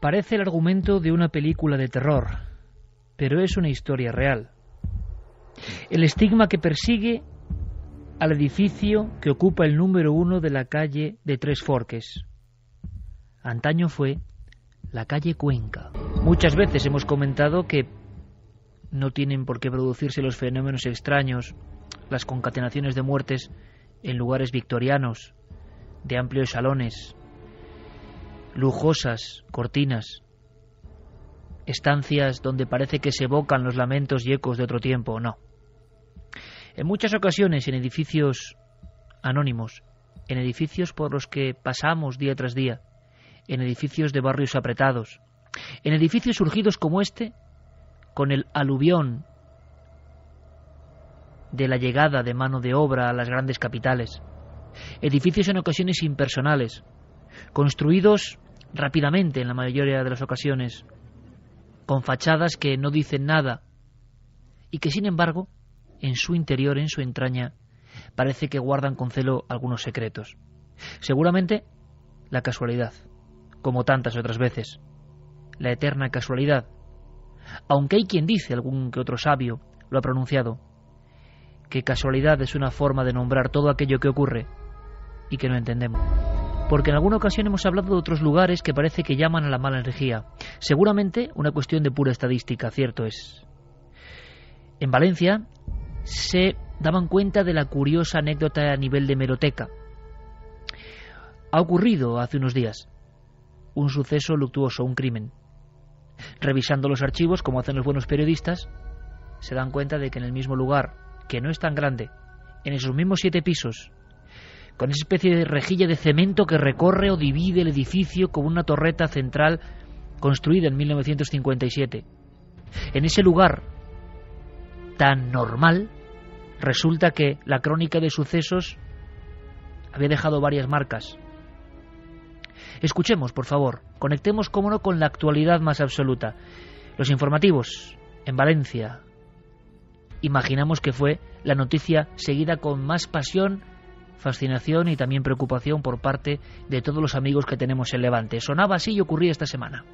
Parece el argumento de una película de terror, pero es una historia real. El estigma que persigue al edificio que ocupa el número 1 de la calle de Tres Forques. Antaño fue la calle Cuenca. Muchas veces hemos comentado que no tienen por qué producirse los fenómenos extraños, las concatenaciones de muertes en lugares victorianos, de amplios salones, lujosas cortinas, estancias donde parece que se evocan los lamentos y ecos de otro tiempo. No. En muchas ocasiones en edificios anónimos, en edificios por los que pasamos día tras día, en edificios de barrios apretados, en edificios surgidos como este, con el aluvión de la llegada de mano de obra a las grandes capitales, edificios en ocasiones impersonales, construidos rápidamente en la mayoría de las ocasiones, con fachadas que no dicen nada y que sin embargo en su interior, en su entraña, parece que guardan con celo algunos secretos. Seguramente la casualidad, como tantas otras veces, la eterna casualidad, aunque hay quien dice, algún que otro sabio lo ha pronunciado, que casualidad es una forma de nombrar todo aquello que ocurre y que no entendemos. Porque en alguna ocasión hemos hablado de otros lugares que parece que llaman a la mala energía. Seguramente una cuestión de pura estadística, cierto es. En Valencia se daban cuenta de la curiosa anécdota a nivel de hemeroteca. Ha ocurrido hace unos días un suceso luctuoso, un crimen. Revisando los archivos, como hacen los buenos periodistas, se dan cuenta de que en el mismo lugar, que no es tan grande, en esos mismos 7 pisos, con esa especie de rejilla de cemento que recorre o divide el edificio como una torreta central construida en 1957. En ese lugar tan normal, resulta que la crónica de sucesos había dejado varias marcas. Escuchemos, por favor, conectemos, cómo no, con la actualidad más absoluta. Los informativos en Valencia. Imaginamos que fue la noticia seguida con más pasión, fascinación y también preocupación por parte de todos los amigos que tenemos en Levante. Sonaba así y ocurría esta semana.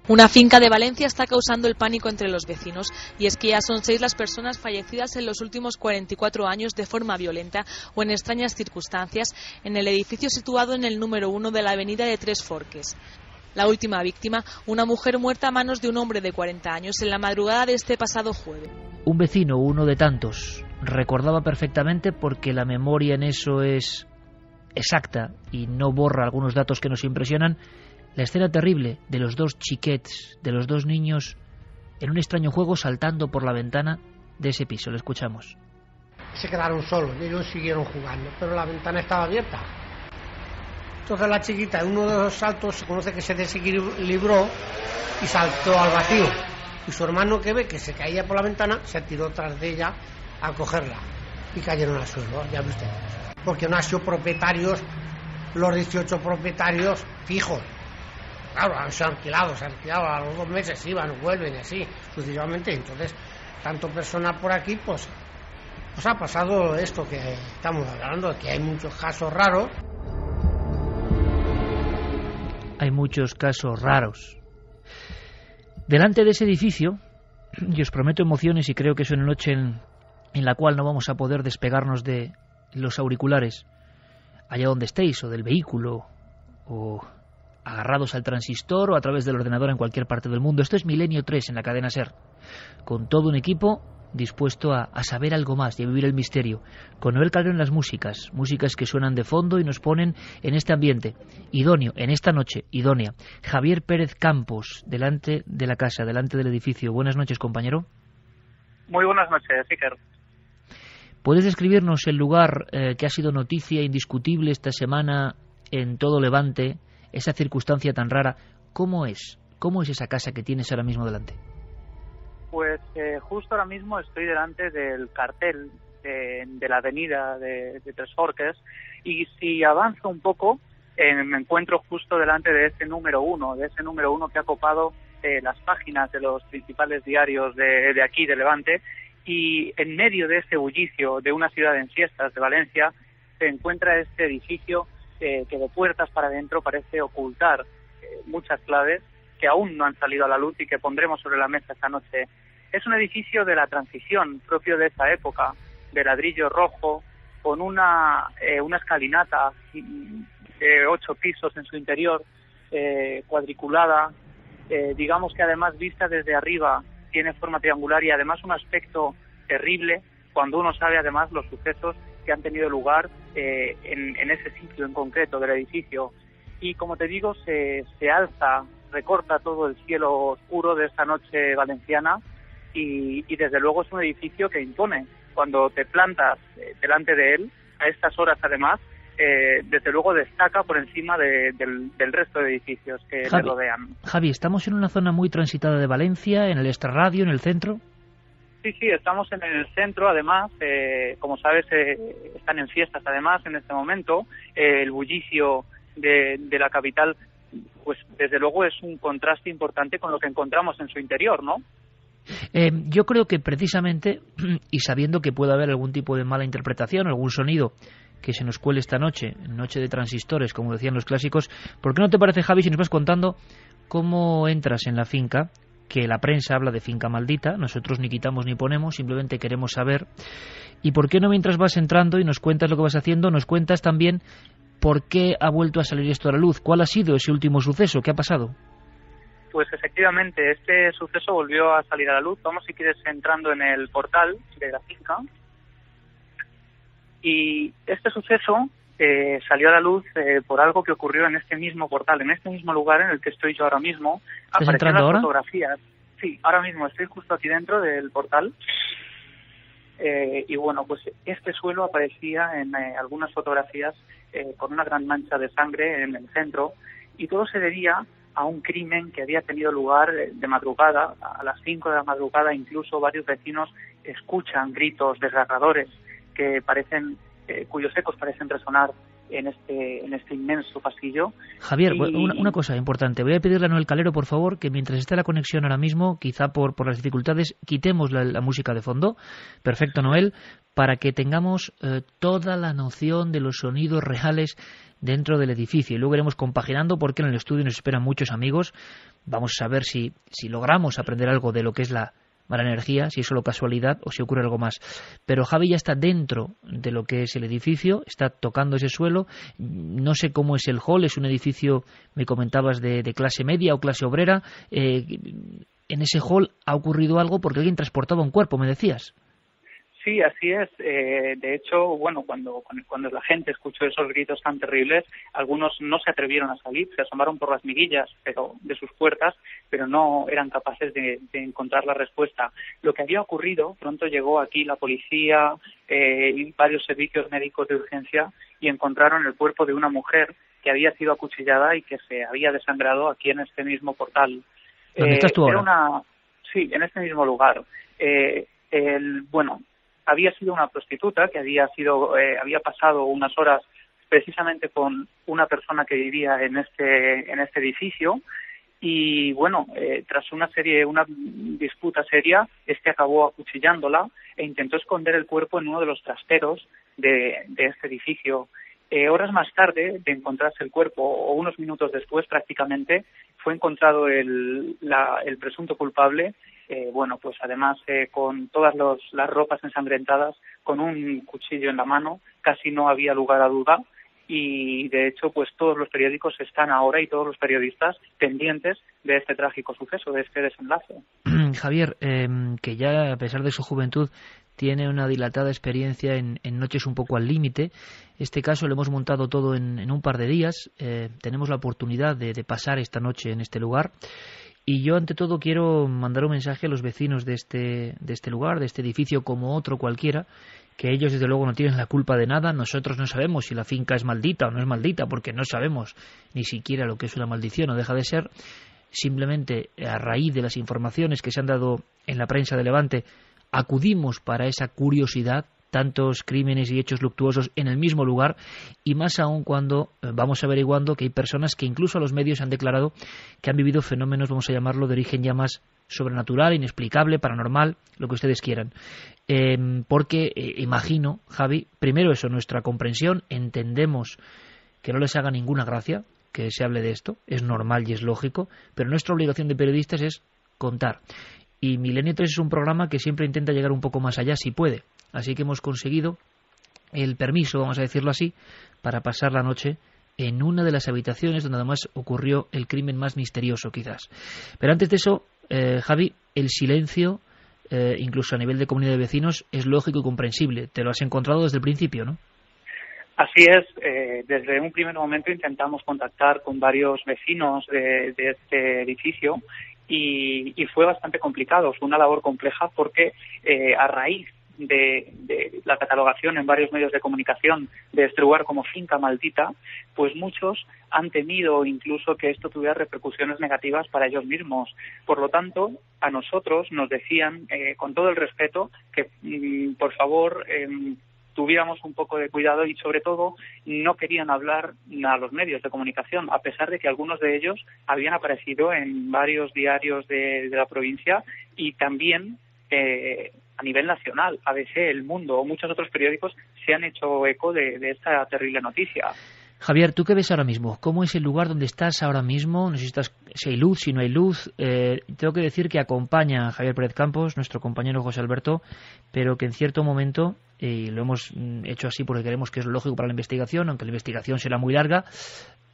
Una finca de Valencia está causando el pánico entre los vecinos, y es que ya son 6 las personas fallecidas en los últimos 44 años de forma violenta o en extrañas circunstancias en el edificio situado en el número 1 de la avenida de Tres Forques. La última víctima, una mujer muerta a manos de un hombre de 40 años en la madrugada de este pasado jueves. Un vecino, uno de tantos, recordaba perfectamente, porque la memoria en eso es exacta y no borra algunos datos que nos impresionan, la escena terrible de los 2 chiquets, de los 2 niños en un extraño juego saltando por la ventana de ese piso. Lo escuchamos. Se quedaron solos y ellos siguieron jugando, pero la ventana estaba abierta. Entonces la chiquita, en uno de los saltos, se conoce que se desequilibró y saltó al vacío. Y su hermano, que ve que se caía por la ventana, se tiró tras de ella a cogerla y cayeron al suelo, ya ve usted. Porque no han sido propietarios, los 18 propietarios fijos. Claro, han sido alquilados, a los 2 meses iban, vuelven y así sucesivamente. Entonces, tanto persona por aquí, pues ha pasado esto que estamos hablando, que hay muchos casos raros. Hay muchos casos raros. Delante de ese edificio, y os prometo emociones, y creo que es una noche en la cual no vamos a poder despegarnos de los auriculares, allá donde estéis, o del vehículo, o agarrados al transistor o a través del ordenador en cualquier parte del mundo. Esto es Milenio 3 en la cadena SER, con todo un equipo dispuesto a saber algo más y a vivir el misterio, con Noel Calero en las músicas que suenan de fondo y nos ponen en este ambiente idóneo, en esta noche idónea. Javier Pérez Campos, delante de la casa, delante del edificio. Buenas noches, compañero. Muy buenas noches, Iker. ¿Puedes describirnos el lugar que ha sido noticia indiscutible esta semana en todo Levante, esa circunstancia tan rara? ¿Cómo es esa casa que tienes ahora mismo delante? Pues justo ahora mismo estoy delante del cartel de la avenida de Tres Forques, y si avanzo un poco me encuentro justo delante de ese número 1, que ha copado las páginas de los principales diarios de aquí, de Levante, y en medio de ese bullicio de una ciudad en siestas de Valencia se encuentra este edificio que de puertas para adentro parece ocultar muchas claves, que aún no han salido a la luz y que pondremos sobre la mesa esta noche. Es un edificio de la transición, propio de esa época, de ladrillo rojo, con una escalinata de 8 pisos en su interior, cuadriculada, digamos que además vista desde arriba tiene forma triangular y además un aspecto terrible cuando uno sabe además los sucesos que han tenido lugar en ese sitio en concreto del edificio. Y como te digo, se alza, recorta todo el cielo oscuro de esta noche valenciana y desde luego es un edificio que impone. Cuando te plantas delante de él, a estas horas además, desde luego destaca por encima del resto de edificios que le rodean. Javi, ¿estamos en una zona muy transitada de Valencia, en el extrarradio, en el centro? Sí, estamos en el centro, además, como sabes, están en fiestas además en este momento, el bullicio de la capital, pues desde luego es un contraste importante con lo que encontramos en su interior, ¿no? Yo creo que precisamente, y sabiendo que puede haber algún tipo de mala interpretación, algún sonido que se nos cuele esta noche de transistores, como decían los clásicos, ¿por qué no te parece, Javi, si nos vas contando cómo entras en la finca? Que la prensa habla de finca maldita, nosotros ni quitamos ni ponemos, simplemente queremos saber. ¿Y por qué no, mientras vas entrando y nos cuentas lo que vas haciendo, nos cuentas también por qué ha vuelto a salir esto a la luz? ¿Cuál ha sido ese último suceso? ¿Qué ha pasado? Pues efectivamente, este suceso volvió a salir a la luz. Vamos, si quieres, entrando en el portal de la finca. Y este suceso salió a la luz por algo que ocurrió en este mismo portal, en este mismo lugar en el que estoy yo ahora mismo. ¿Estás entrando ahora? Fotografías. Sí, ahora mismo estoy justo aquí dentro del portal. Y bueno, pues este suelo aparecía en algunas fotografías con una gran mancha de sangre en el centro, y todo se debía a un crimen que había tenido lugar de madrugada, a las 5 de la madrugada. Incluso varios vecinos escuchan gritos desgarradores que parecen, cuyos ecos parecen resonar en este inmenso pasillo. Javier, una cosa importante. Voy a pedirle a Noel Calero, por favor, que mientras esté la conexión ahora mismo, quizá por las dificultades, quitemos la música de fondo. Perfecto, Noel, para que tengamos toda la noción de los sonidos reales dentro del edificio. Y luego iremos compaginando, porque en el estudio nos esperan muchos amigos. Vamos a ver si logramos aprender algo de lo que es la mala energía, si es solo casualidad o si ocurre algo más. Pero Javi ya está dentro de lo que es el edificio, está tocando ese suelo. No sé cómo es el hall, es un edificio, me comentabas, de clase media o clase obrera. En ese hall ha ocurrido algo porque alguien transportaba un cuerpo, me decías. Sí, así es. De hecho, bueno, cuando la gente escuchó esos gritos tan terribles, algunos no se atrevieron a salir, se asomaron por las miguillas de sus puertas, pero no eran capaces de encontrar la respuesta. Lo que había ocurrido, pronto llegó aquí la policía y varios servicios médicos de urgencia, y encontraron el cuerpo de una mujer que había sido acuchillada y que se había desangrado aquí en este mismo portal. ¿Dónde estás tú ahora? Sí, en este mismo lugar. Había sido una prostituta que había pasado unas horas precisamente con una persona que vivía en este edificio, y bueno, tras una disputa seria, acabó acuchillándola e intentó esconder el cuerpo en uno de los trasteros de este edificio. Horas más tarde de encontrarse el cuerpo, o unos minutos después prácticamente, fue encontrado el presunto culpable. Pues además con todas las ropas ensangrentadas, con un cuchillo en la mano. Casi no había lugar a duda, y de hecho pues todos los periódicos están ahora, y todos los periodistas, pendientes de este trágico suceso, de este desenlace. Javier, que ya a pesar de su juventud tiene una dilatada experiencia en noches un poco al límite. Este caso lo hemos montado todo en un par de días. Tenemos la oportunidad de pasar esta noche en este lugar. Y yo, ante todo, quiero mandar un mensaje a los vecinos de este lugar, de este edificio, como otro cualquiera, que ellos, desde luego, no tienen la culpa de nada. Nosotros no sabemos si la finca es maldita o no es maldita, porque no sabemos ni siquiera lo que es una maldición o deja de ser. Simplemente, a raíz de las informaciones que se han dado en la prensa de Levante, acudimos para esa curiosidad, tantos crímenes y hechos luctuosos en el mismo lugar, y más aún cuando vamos averiguando que hay personas que incluso a los medios han declarado que han vivido fenómenos, vamos a llamarlo, de origen ya más sobrenatural, inexplicable, paranormal, lo que ustedes quieran. Porque imagino, Javi, primero eso, nuestra comprensión, entendemos que no les haga ninguna gracia que se hable de esto, es normal y es lógico, pero nuestra obligación de periodistas es contar. Y Milenio 3 es un programa que siempre intenta llegar un poco más allá si puede. Así que hemos conseguido el permiso, vamos a decirlo así, para pasar la noche en una de las habitaciones donde además ocurrió el crimen más misterioso quizás. Pero antes de eso, Javi, el silencio, incluso a nivel de comunidad de vecinos, es lógico y comprensible. Te lo has encontrado desde el principio, ¿no? Así es, desde un primer momento intentamos contactar con varios vecinos de este edificio y fue bastante complicado, fue una labor compleja porque a raíz de la catalogación en varios medios de comunicación de este lugar como finca maldita, pues muchos han temido incluso que esto tuviera repercusiones negativas para ellos mismos. Por lo tanto, a nosotros nos decían, con todo el respeto, que por favor tuviéramos un poco de cuidado y sobre todo no querían hablar a los medios de comunicación, a pesar de que algunos de ellos habían aparecido en varios diarios de la provincia y también a nivel nacional. ABC, El Mundo o muchos otros periódicos se han hecho eco de esta terrible noticia. Javier, ¿tú qué ves ahora mismo? ¿Cómo es el lugar donde estás ahora mismo? No sé si hay luz, si no hay luz. Tengo que decir que acompaña a Javier Pérez Campos, nuestro compañero José Alberto, pero que en cierto momento, y lo hemos hecho así porque creemos que es lógico para la investigación, aunque la investigación será muy larga,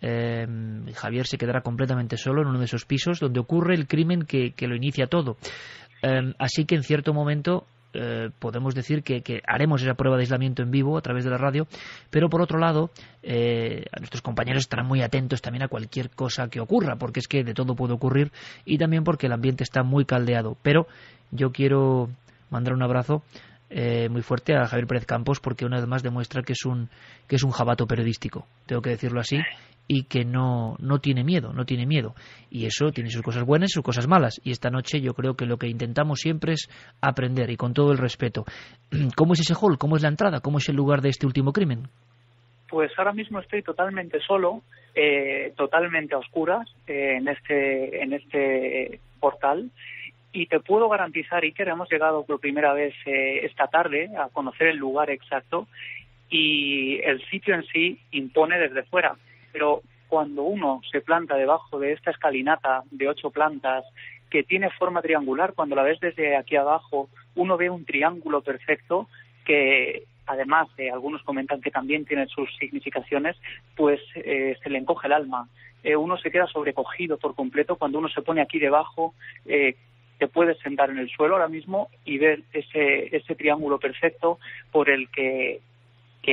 Javier se quedará completamente solo en uno de esos pisos donde ocurre el crimen que lo inicia todo. Así que en cierto momento podemos decir que haremos esa prueba de aislamiento en vivo a través de la radio, pero por otro lado a nuestros compañeros estarán muy atentos también a cualquier cosa que ocurra, porque es que de todo puede ocurrir y también porque el ambiente está muy caldeado. Pero yo quiero mandar un abrazo muy fuerte a Javier Pérez Campos porque una vez más demuestra que es un jabato periodístico, tengo que decirlo así, y que no tiene miedo, y eso tiene sus cosas buenas y sus cosas malas, y esta noche yo creo que lo que intentamos siempre es aprender y con todo el respeto. ¿Cómo es ese hall? ¿Cómo es la entrada? ¿Cómo es el lugar de este último crimen? Pues ahora mismo estoy totalmente solo, totalmente a oscuras en este portal. Y te puedo garantizar, Iker, hemos llegado por primera vez esta tarde a conocer el lugar exacto y el sitio en sí impone desde fuera. Pero cuando uno se planta debajo de esta escalinata de 8 plantas que tiene forma triangular, cuando la ves desde aquí abajo, uno ve un triángulo perfecto que además algunos comentan que también tiene sus significaciones, pues se le encoge el alma. Uno se queda sobrecogido por completo cuando uno se pone aquí debajo. Te puedes sentar en el suelo ahora mismo y ver ese triángulo perfecto por el que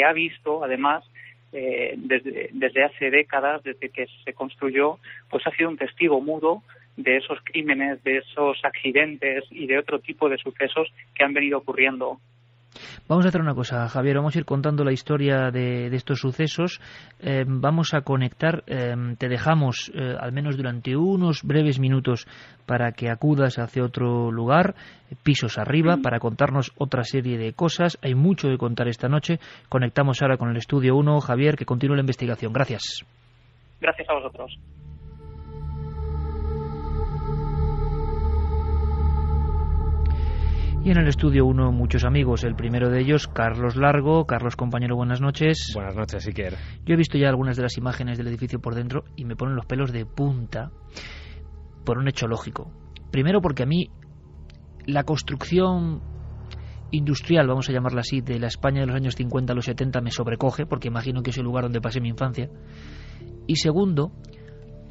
ha visto, además, desde hace décadas, desde que se construyó, pues ha sido un testigo mudo de esos crímenes, de esos accidentes y de otro tipo de sucesos que han venido ocurriendo. Vamos a hacer una cosa, Javier, vamos a ir contando la historia de estos sucesos, vamos a conectar, te dejamos al menos durante unos breves minutos para que acudas hacia otro lugar, pisos arriba, para contarnos otra serie de cosas. Hay mucho que contar esta noche. Conectamos ahora con el Estudio 1, Javier, que continúe la investigación. Gracias. Gracias a vosotros. Y en el Estudio 1 muchos amigos, el primero de ellos, Carlos Largo. Carlos, compañero, buenas noches. Buenas noches, Iker. Yo he visto ya algunas de las imágenes del edificio por dentro y me ponen los pelos de punta por un hecho lógico. Primero porque a mí la construcción industrial, vamos a llamarla así, de la España de los años 50 a los 70 me sobrecoge, porque imagino que es el lugar donde pasé mi infancia. Y segundo,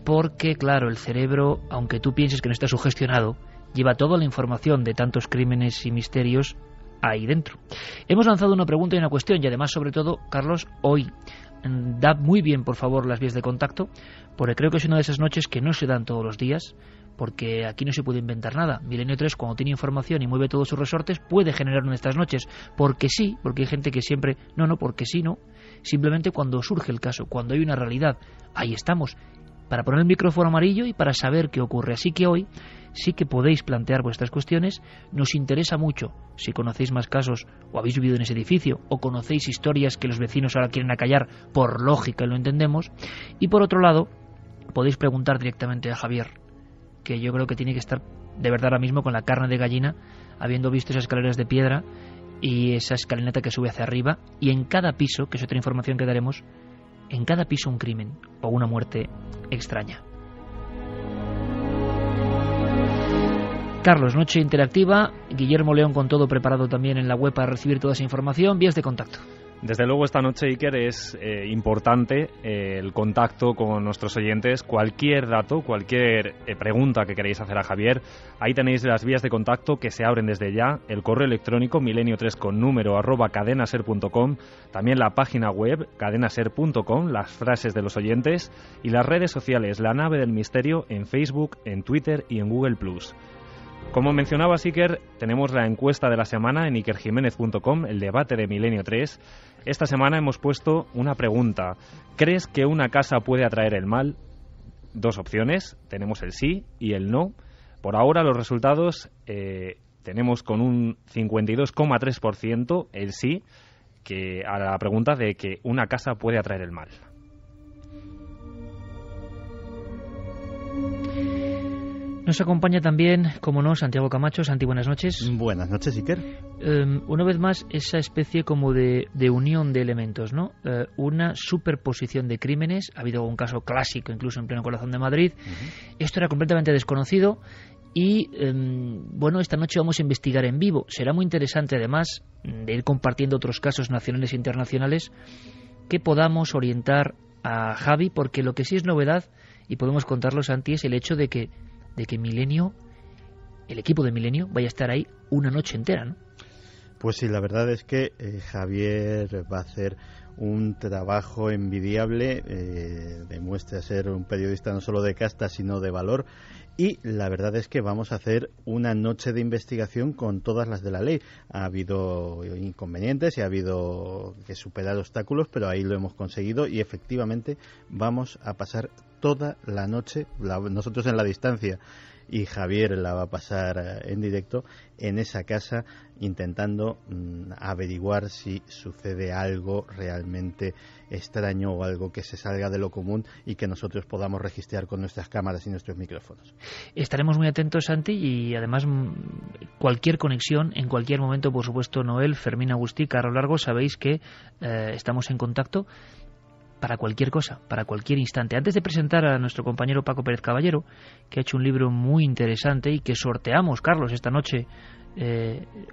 porque, claro, el cerebro, aunque tú pienses que no está sugestionado, lleva toda la información de tantos crímenes y misterios ahí dentro. Hemos lanzado una pregunta y una cuestión y además, sobre todo, Carlos, hoy da muy bien, por favor, las vías de contacto, porque creo que es una de esas noches que no se dan todos los días, porque aquí no se puede inventar nada. Milenio 3, cuando tiene información y mueve todos sus resortes, puede generar una de estas noches, porque sí, porque hay gente que siempre, porque sí, no, simplemente cuando surge el caso, cuando hay una realidad, ahí estamos, para poner el micrófono amarillo y para saber qué ocurre. Así que hoy sí que podéis plantear vuestras cuestiones. Nos interesa mucho si conocéis más casos o habéis vivido en ese edificio o conocéis historias que los vecinos ahora quieren acallar, por lógica, y lo entendemos. Y por otro lado, podéis preguntar directamente a Javier, que yo creo que tiene que estar de verdad ahora mismo con la carne de gallina, habiendo visto esas escaleras de piedra y esa escalinata que sube hacia arriba, y en cada piso, que es otra información que daremos, en cada piso un crimen o una muerte extraña. Carlos, noche interactiva. Guillermo León con todo preparado también en la web para recibir toda esa información. Vías de contacto. Desde luego esta noche, Iker, es importante el contacto con nuestros oyentes. Cualquier dato, cualquier pregunta que queréis hacer a Javier, ahí tenéis las vías de contacto que se abren desde ya. El correo electrónico milenio3 con número @cadenaser.com, también la página web cadenaser.com, las frases de los oyentes y las redes sociales La Nave del Misterio en Facebook, en Twitter y en Google+. Como mencionaba Iker, tenemos la encuesta de la semana en ikerjimenez.com, el debate de Milenio 3. Esta semana hemos puesto una pregunta. ¿Crees que una casa puede atraer el mal? 2 opciones, tenemos el sí y el no. Por ahora los resultados tenemos con un 52,3% el sí, que a la pregunta de que una casa puede atraer el mal. Nos acompaña también, como no, Santiago Camacho. Santi, buenas noches. Buenas noches, Iker. Una vez más, esa especie como de unión de elementos, ¿no? Una superposición de crímenes. Ha habido un caso clásico, incluso en pleno corazón de Madrid. Esto era completamente desconocido. Y, bueno, esta noche vamos a investigar en vivo. Será muy interesante, además, de ir compartiendo otros casos nacionales e internacionales, que podamos orientar a Javi, porque lo que sí es novedad, y podemos contarlo, Santi, es el hecho de que Milenio, el equipo de Milenio, vaya a estar ahí una noche entera, ¿no? Pues sí, la verdad es que Javier va a hacer un trabajo envidiable, demuestra ser un periodista no solo de casta, sino de valor, y la verdad es que vamos a hacer una noche de investigación con todas las de la ley. Ha habido inconvenientes y ha habido que superar obstáculos, pero ahí lo hemos conseguido y efectivamente vamos a pasar toda la noche, nosotros en la distancia y Javier la va a pasar en directo en esa casa, intentando averiguar si sucede algo realmente extraño o algo que se salga de lo común y que nosotros podamos registrar con nuestras cámaras y nuestros micrófonos. Estaremos muy atentos, Santi, y además cualquier conexión, en cualquier momento, por supuesto, Noel, Fermín, Agustí, Carlos Largo, sabéis que estamos en contacto para cualquier cosa, para cualquier instante. Antes de presentar a nuestro compañero Paco Pérez Caballero, que ha hecho un libro muy interesante y que sorteamos, Carlos, esta noche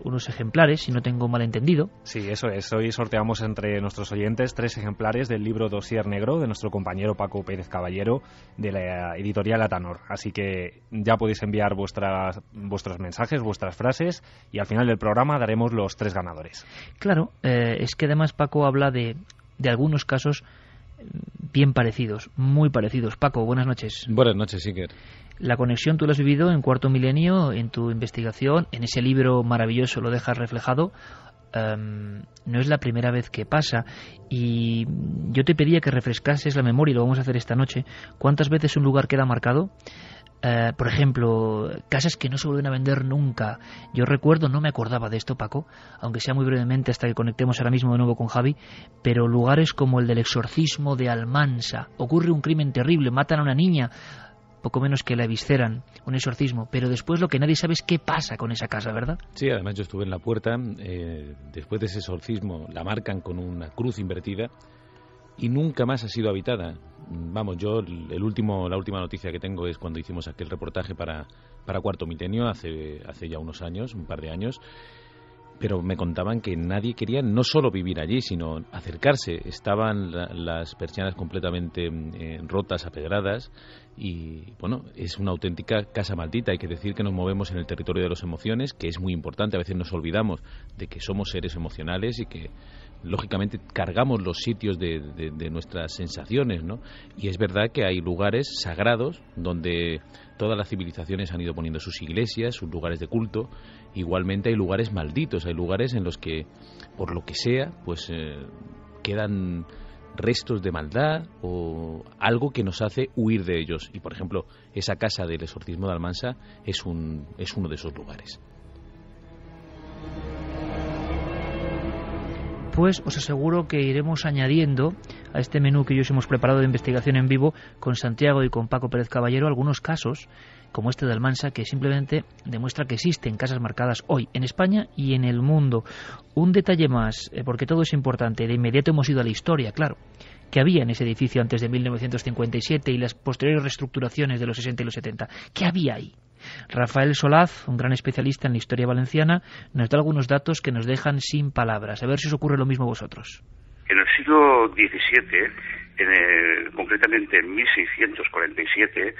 unos ejemplares, si no tengo malentendido. Sí, eso es. Hoy sorteamos entre nuestros oyentes 3 ejemplares del libro Dossier Negro de nuestro compañero Paco Pérez Caballero de la editorial Atanor. Así que ya podéis enviar vuestros mensajes, vuestras frases y al final del programa daremos los 3 ganadores. Claro, es que además Paco habla de algunos casos bien parecidos, muy parecidos. Paco, buenas noches. Buenas noches, Iker. La conexión tú la has vivido en Cuarto Milenio, en tu investigación, en ese libro maravilloso lo dejas reflejado. No es la primera vez que pasa y yo te pedía que refrescases la memoria y lo vamos a hacer esta noche. ¿Cuántas veces un lugar queda marcado? Por ejemplo, casas que no se vuelven a vender nunca. Yo recuerdo, no me acordaba de esto, Paco, aunque sea muy brevemente hasta que conectemos ahora mismo de nuevo con Javi, pero lugares como el del exorcismo de Almansa. Ocurre un crimen terrible, matan a una niña, poco menos que la evisceran, un exorcismo, pero después lo que nadie sabe es qué pasa con esa casa, ¿verdad? Sí, además yo estuve en la puerta, después de ese exorcismo la marcan con una cruz invertida y nunca más ha sido habitada. Vamos, yo la última noticia que tengo es cuando hicimos aquel reportaje para Cuarto Milenio hace ya unos años, un par de años, pero me contaban que nadie quería no solo vivir allí, sino acercarse. Estaban las persianas completamente rotas, apedradas, y bueno, es una auténtica casa maldita. Hay que decir que nos movemos en el territorio de las emociones, que es muy importante. A veces nos olvidamos de que somos seres emocionales y que lógicamente cargamos los sitios de nuestras sensaciones, ¿no? Y es verdad que hay lugares sagrados donde todas las civilizaciones han ido poniendo sus iglesias, sus lugares de culto. Igualmente hay lugares malditos, hay lugares en los que, por lo que sea, pues quedan restos de maldad o algo que nos hace huir de ellos. Y por ejemplo, esa casa del exorcismo de Almansa es uno de esos lugares. Pues os aseguro que iremos añadiendo a este menú que hoy os hemos preparado de investigación en vivo con Santiago y con Paco Pérez Caballero algunos casos como este de Almansa, que simplemente demuestra que existen casas marcadas hoy en España y en el mundo. Un detalle más, porque todo es importante. De inmediato hemos ido a la historia, claro. que había en ese edificio antes de 1957 y las posteriores reestructuraciones de los 60 y los 70. ¿Qué había ahí? Rafael Solaz, un gran especialista en la historia valenciana, nos da algunos datos que nos dejan sin palabras. A ver si os ocurre lo mismo a vosotros. En el siglo XVII, concretamente en 1647,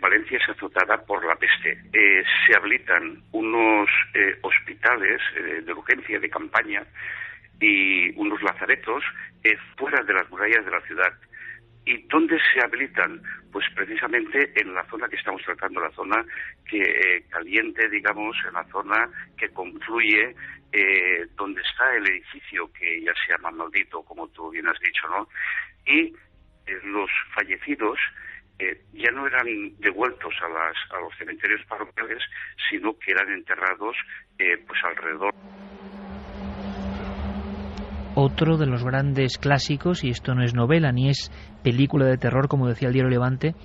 Valencia es azotada por la peste. Se habilitan unos hospitales de urgencia de campaña y unos lazaretos fuera de las murallas de la ciudad. ¿Y dónde se habilitan? Pues precisamente en la zona que estamos tratando, la zona caliente, digamos, en la zona que confluye, donde está el edificio que ya se llama Maldito, como tú bien has dicho, ¿no? Y los fallecidos ya no eran devueltos a los cementerios parroquiales, sino que eran enterrados pues alrededor. Otro de los grandes clásicos, y esto no es novela ni es película de terror, como decía el diario Levante,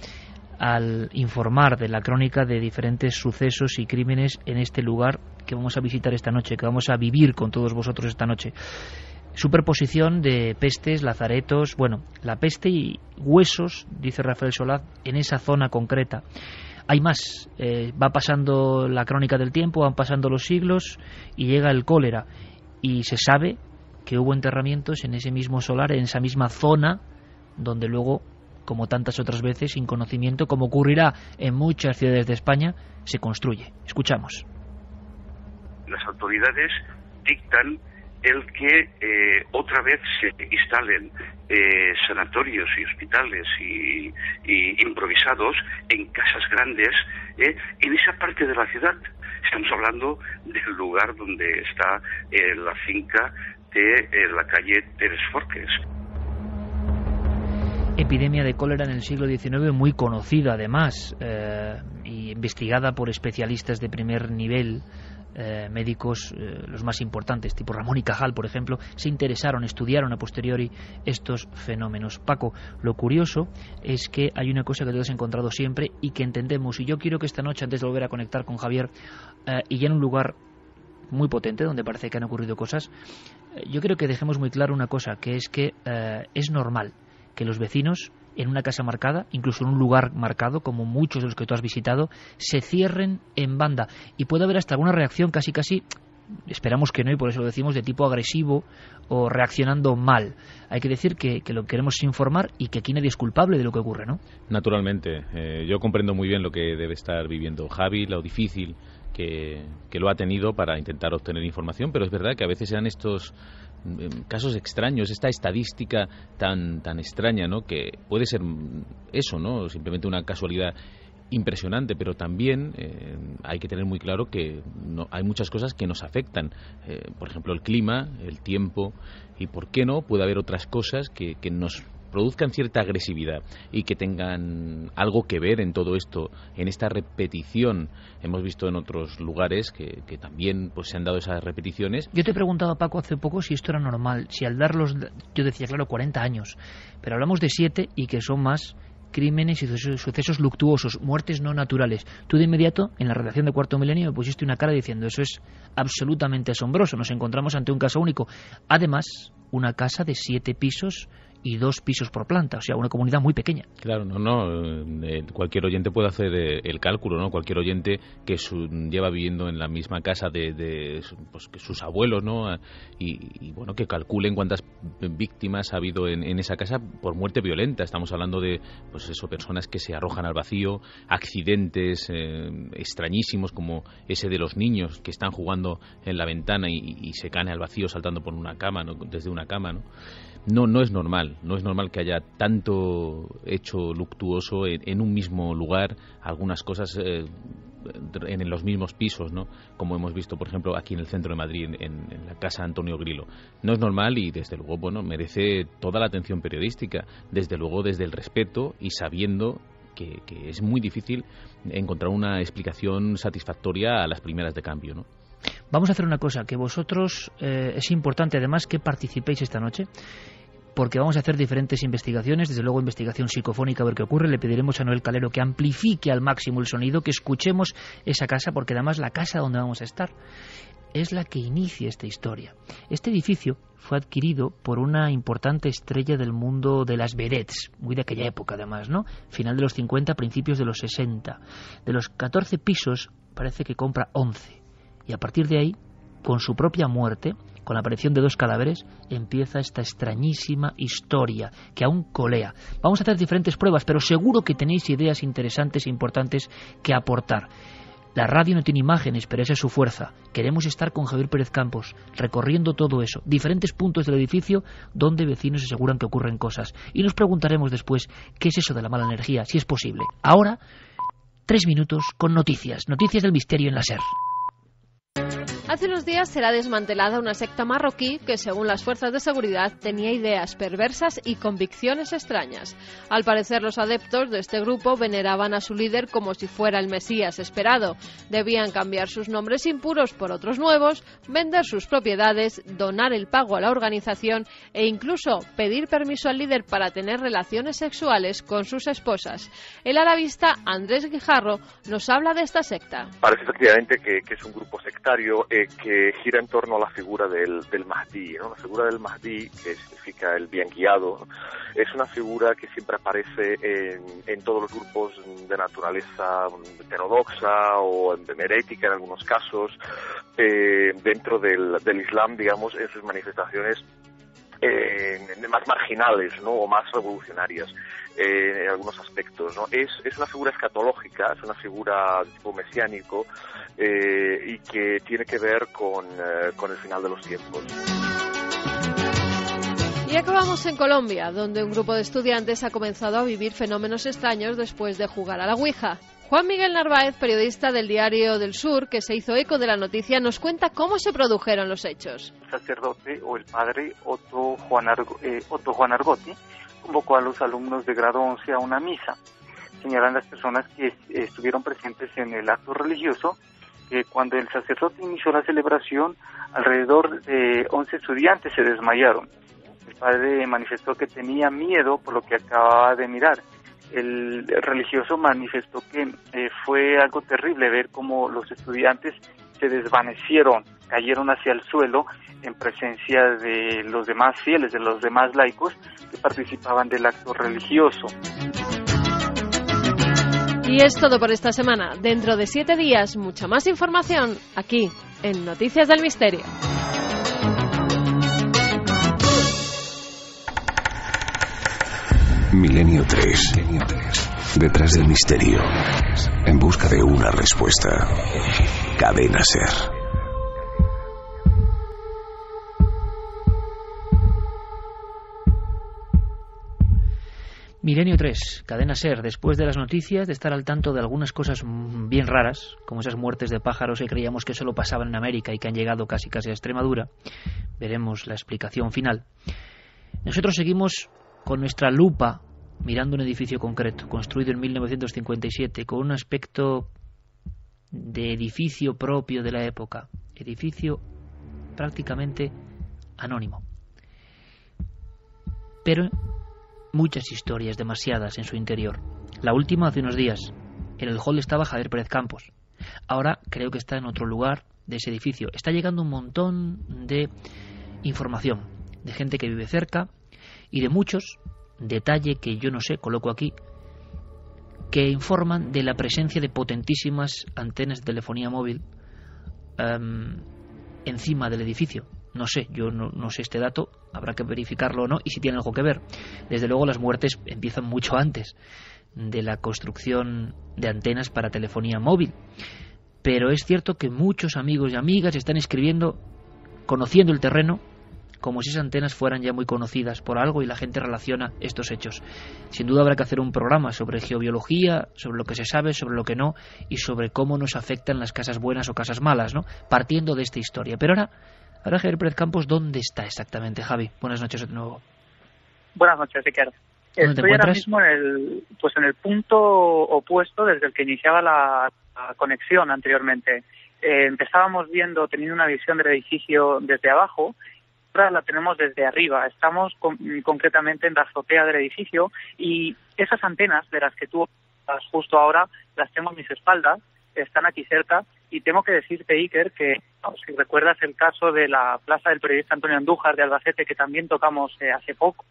al informar de la crónica de diferentes sucesos y crímenes en este lugar que vamos a visitar esta noche, que vamos a vivir con todos vosotros esta noche. Superposición de pestes, lazaretos, bueno, la peste y huesos, dice Rafael Solaz, en esa zona concreta. Hay más, va pasando la crónica del tiempo, van pasando los siglos y llega el cólera, y se sabe que hubo enterramientos en ese mismo solar, en esa misma zona, donde luego, como tantas otras veces, sin conocimiento, como ocurrirá en muchas ciudades de España, se construye. Escuchamos. Las autoridades dictan el que otra vez se instalen sanatorios y hospitales y improvisados en casas grandes en esa parte de la ciudad. Estamos hablando del lugar donde está la finca de la calle Tres Forques. Epidemia de cólera en el siglo XIX muy conocida además y investigada por especialistas de primer nivel, médicos los más importantes, tipo Ramón y Cajal, por ejemplo, se interesaron, estudiaron a posteriori estos fenómenos. Paco, lo curioso es que hay una cosa que tú has encontrado siempre y que entendemos, y yo quiero que esta noche, antes de volver a conectar con Javier, y ya en un lugar muy potente, donde parece que han ocurrido cosas, yo creo que dejemos muy claro una cosa, que es que es normal que los vecinos en una casa marcada, incluso en un lugar marcado, como muchos de los que tú has visitado, se cierren en banda, y puede haber hasta alguna reacción casi, esperamos que no, y por eso lo decimos, de tipo agresivo o reaccionando mal. Hay que decir que lo queremos informar y que aquí nadie es culpable de lo que ocurre, ¿no? Naturalmente. Yo comprendo muy bien lo que debe estar viviendo Javi, lo difícil que lo ha tenido para intentar obtener información, pero es verdad que a veces eran estos casos extraños, esta estadística tan extraña, ¿no? Que puede ser eso, ¿no? Simplemente una casualidad impresionante, pero también hay que tener muy claro que hay muchas cosas que nos afectan, por ejemplo el clima, el tiempo, y por qué no puede haber otras cosas que nos produzcan cierta agresividad y que tengan algo que ver en todo esto, en esta repetición. Hemos visto en otros lugares que también pues se han dado esas repeticiones. Yo te preguntaba, Paco, hace poco si esto era normal, si al darlos, yo decía, claro, 40 años, pero hablamos de 7 y que son más crímenes y sucesos luctuosos, muertes no naturales. Tú de inmediato, en la redacción de Cuarto Milenio, me pusiste una cara diciendo, eso es absolutamente asombroso, nos encontramos ante un caso único. Además, una casa de 7 pisos y 2 pisos por planta, o sea, una comunidad muy pequeña. Claro, cualquier oyente puede hacer el cálculo, ¿no? Cualquier oyente que lleva viviendo en la misma casa de que sus abuelos, ¿no? Y bueno, que calculen cuántas víctimas ha habido en esa casa por muerte violenta. Estamos hablando de, pues eso, personas que se arrojan al vacío, accidentes extrañísimos como ese de los niños que están jugando en la ventana y se caen al vacío saltando por una cama, ¿no? Desde una cama, ¿no? No es normal que haya tanto hecho luctuoso en un mismo lugar, algunas cosas en los mismos pisos, ¿no? Como hemos visto, por ejemplo, aquí en el centro de Madrid, en la casa Antonio Grilo. No es normal y, desde luego, bueno, merece toda la atención periodística, desde luego desde el respeto y sabiendo que es muy difícil encontrar una explicación satisfactoria a las primeras de cambio, ¿no? Vamos a hacer una cosa, que vosotros es importante además que participéis esta noche, porque vamos a hacer diferentes investigaciones, desde luego investigación psicofónica, a ver qué ocurre. Le pediremos a Noel Calero que amplifique al máximo el sonido, que escuchemos esa casa, porque además la casa donde vamos a estar es la que inicia esta historia. Este edificio fue adquirido por una importante estrella del mundo de las vedettes, muy de aquella época además, ¿no? Final de los 50, principios de los 60. De los 14 pisos parece que compra 11. Y a partir de ahí, con su propia muerte, con la aparición de 2 cadáveres, empieza esta extrañísima historia que aún colea. Vamos a hacer diferentes pruebas, pero seguro que tenéis ideas interesantes e importantes que aportar. La radio no tiene imágenes, pero esa es su fuerza. Queremos estar con Javier Pérez Campos, recorriendo todo eso, diferentes puntos del edificio donde vecinos aseguran que ocurren cosas. Y nos preguntaremos después qué es eso de la mala energía, si es posible. Ahora, 3 minutos con noticias del misterio en la SER. Hace unos días será desmantelada una secta marroquí que, según las fuerzas de seguridad, tenía ideas perversas y convicciones extrañas. Al parecer, los adeptos de este grupo veneraban a su líder como si fuera el Mesías esperado. Debían cambiar sus nombres impuros por otros nuevos, vender sus propiedades, donar el pago a la organización e incluso pedir permiso al líder para tener relaciones sexuales con sus esposas. El arabista Andrés Guijarro nos habla de esta secta. Parece efectivamente que es un grupo sectario que gira en torno a la figura del Mahdi, ¿no? La figura del Mahdi, que significa el bien guiado, ¿no? Es una figura que siempre aparece en todos los grupos de naturaleza heterodoxa o herética en algunos casos, dentro del Islam, digamos, en sus manifestaciones más marginales, ¿no? O más revolucionarias en algunos aspectos, ¿no? Es una figura escatológica, es una figura de tipo mesiánico y que tiene que ver con el final de los tiempos. Y acabamos en Colombia, donde un grupo de estudiantes ha comenzado a vivir fenómenos extraños después de jugar a la Ouija. Juan Miguel Narváez, periodista del Diario del Sur, que se hizo eco de la noticia, nos cuenta cómo se produjeron los hechos. El sacerdote o el padre Otto Juan Argotti convocó a los alumnos de grado 11 a una misa. Señalan las personas que estuvieron presentes en el acto religioso que cuando el sacerdote inició la celebración, alrededor de 11 estudiantes se desmayaron. El padre manifestó que tenía miedo por lo que acababa de mirar. El religioso manifestó que fue algo terrible ver cómo los estudiantes se desvanecieron, cayeron hacia el suelo en presencia de los demás fieles, de los demás laicos que participaban del acto religioso. Y es todo por esta semana. Dentro de 7 días, mucha más información aquí, en Noticias del Misterio. Milenio 3. Detrás del misterio. En busca de una respuesta. Cadena SER. Milenio 3, Cadena SER, después de las noticias, de estar al tanto de algunas cosas bien raras, como esas muertes de pájaros que creíamos que solo pasaban en América y que han llegado casi a Extremadura, veremos la explicación final. Nosotros seguimos con nuestra lupa mirando un edificio concreto, construido en 1957, con un aspecto de edificio propio de la época, edificio prácticamente anónimo. Pero muchas historias, demasiadas en su interior. La última hace unos días. En el hall estaba Javier Pérez Campos. Ahora creo que está en otro lugar de ese edificio. Está llegando un montón de información, de gente que vive cerca y de muchos, detalle que yo no sé, coloco aquí, que informan de la presencia de potentísimas antenas de telefonía móvil encima del edificio. No sé, yo no sé este dato, habrá que verificarlo o no, y si tiene algo que ver. Desde luego las muertes empiezan mucho antes de la construcción de antenas para telefonía móvil. Pero es cierto que muchos amigos y amigas están escribiendo, conociendo el terreno, como si esas antenas fueran ya muy conocidas por algo y la gente relaciona estos hechos. Sin duda habrá que hacer un programa sobre geobiología, sobre lo que se sabe, sobre lo que no, y sobre cómo nos afectan las casas buenas o casas malas, ¿no? Partiendo de esta historia. Pero ahora Javier Pérez Campos, ¿dónde está exactamente, Javi? Buenas noches de nuevo. Buenas noches, Iker. Estoy ahora mismo en el punto opuesto desde el que iniciaba la conexión anteriormente. Empezábamos teniendo una visión del edificio desde abajo, ahora la tenemos desde arriba. Estamos concretamente en la azotea del edificio y esas antenas de las que tú hablas justo ahora las tengo a mis espaldas, están aquí cerca Y tengo que decirte, Iker, que si recuerdas el caso de la plaza del periodista Antonio Andújar de Albacete, que también tocamos hace poco,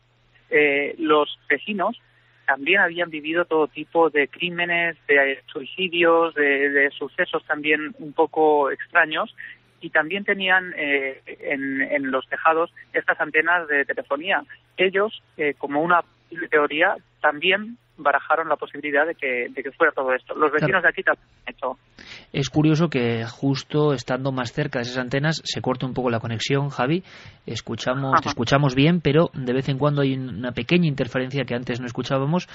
los vecinos también habían vivido todo tipo de crímenes, de suicidios, de sucesos también un poco extraños, y también tenían en los tejados estas antenas de telefonía. Ellos, como una teoría, también barajaron la posibilidad de que fuera todo esto. Los vecinos de aquí también han hecho. Es curioso que justo estando más cerca de esas antenas se corta un poco la conexión, Javi. Te escuchamos bien, pero de vez en cuando hay una pequeña interferencia que antes no escuchábamos.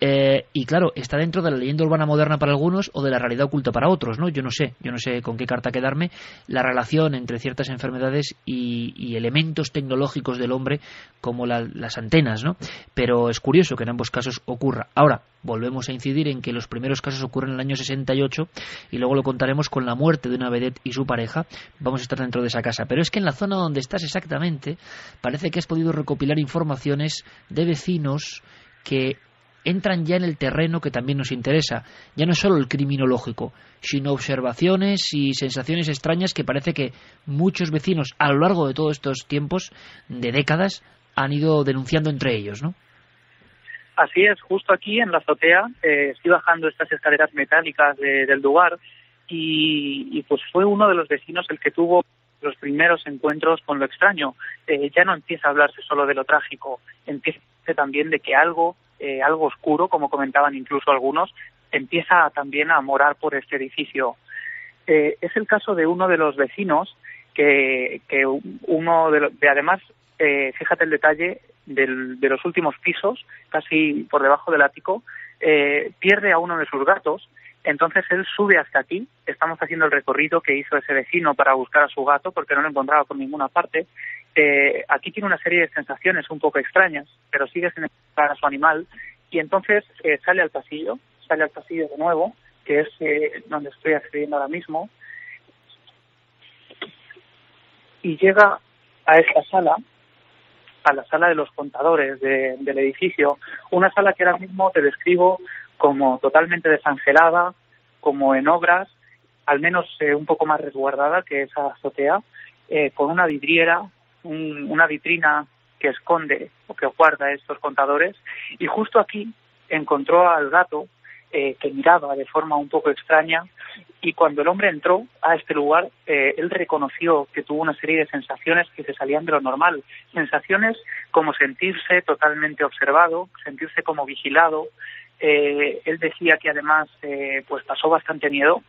Y claro, está dentro de la leyenda urbana moderna para algunos o de la realidad oculta para otros, ¿no? Yo no sé con qué carta quedarme. La relación entre ciertas enfermedades y elementos tecnológicos del hombre como las antenas, ¿no? Pero es curioso que en ambos casos ocurra. Ahora, volvemos a incidir en que los primeros casos ocurren en el año 68 y luego lo contaremos con la muerte de una vedette y su pareja. Vamos a estar dentro de esa casa. Pero es que en la zona donde estás exactamente parece que has podido recopilar informaciones de vecinos que entran ya en el terreno que también nos interesa. Ya no es solo el criminológico, sino observaciones y sensaciones extrañas que parece que muchos vecinos a lo largo de todos estos tiempos, de décadas, han ido denunciando entre ellos, ¿no? Así es, justo aquí en la azotea estoy bajando estas escaleras metálicas del lugar y pues fue uno de los vecinos el que tuvo los primeros encuentros con lo extraño. Ya no empieza a hablarse solo de lo trágico, empieza también de que algo oscuro, como comentaban incluso algunos, empieza también a morar por este edificio. Es el caso de uno de los vecinos que uno de además, fíjate el detalle de los últimos pisos, casi por debajo del ático, pierde a uno de sus gatos. Entonces él sube hasta aquí. Estamos haciendo el recorrido que hizo ese vecino para buscar a su gato porque no lo encontraba por ninguna parte. Aquí tiene una serie de sensaciones un poco extrañas, pero sigue sin encontrar a su animal. Y entonces sale al pasillo de nuevo, que es donde estoy accediendo ahora mismo, y llega a esta sala, a la sala de los contadores del edificio, una sala que ahora mismo te describo como totalmente desangelada, como en obras, al menos un poco más resguardada que esa azotea, con una vidriera, una vitrina que esconde o que guarda estos contadores, y justo aquí encontró al gato que miraba de forma un poco extraña, y cuando el hombre entró a este lugar, él reconoció que tuvo una serie de sensaciones que se salían de lo normal, sensaciones como sentirse totalmente observado, sentirse como vigilado. Él decía que además pues pasó bastante miedo,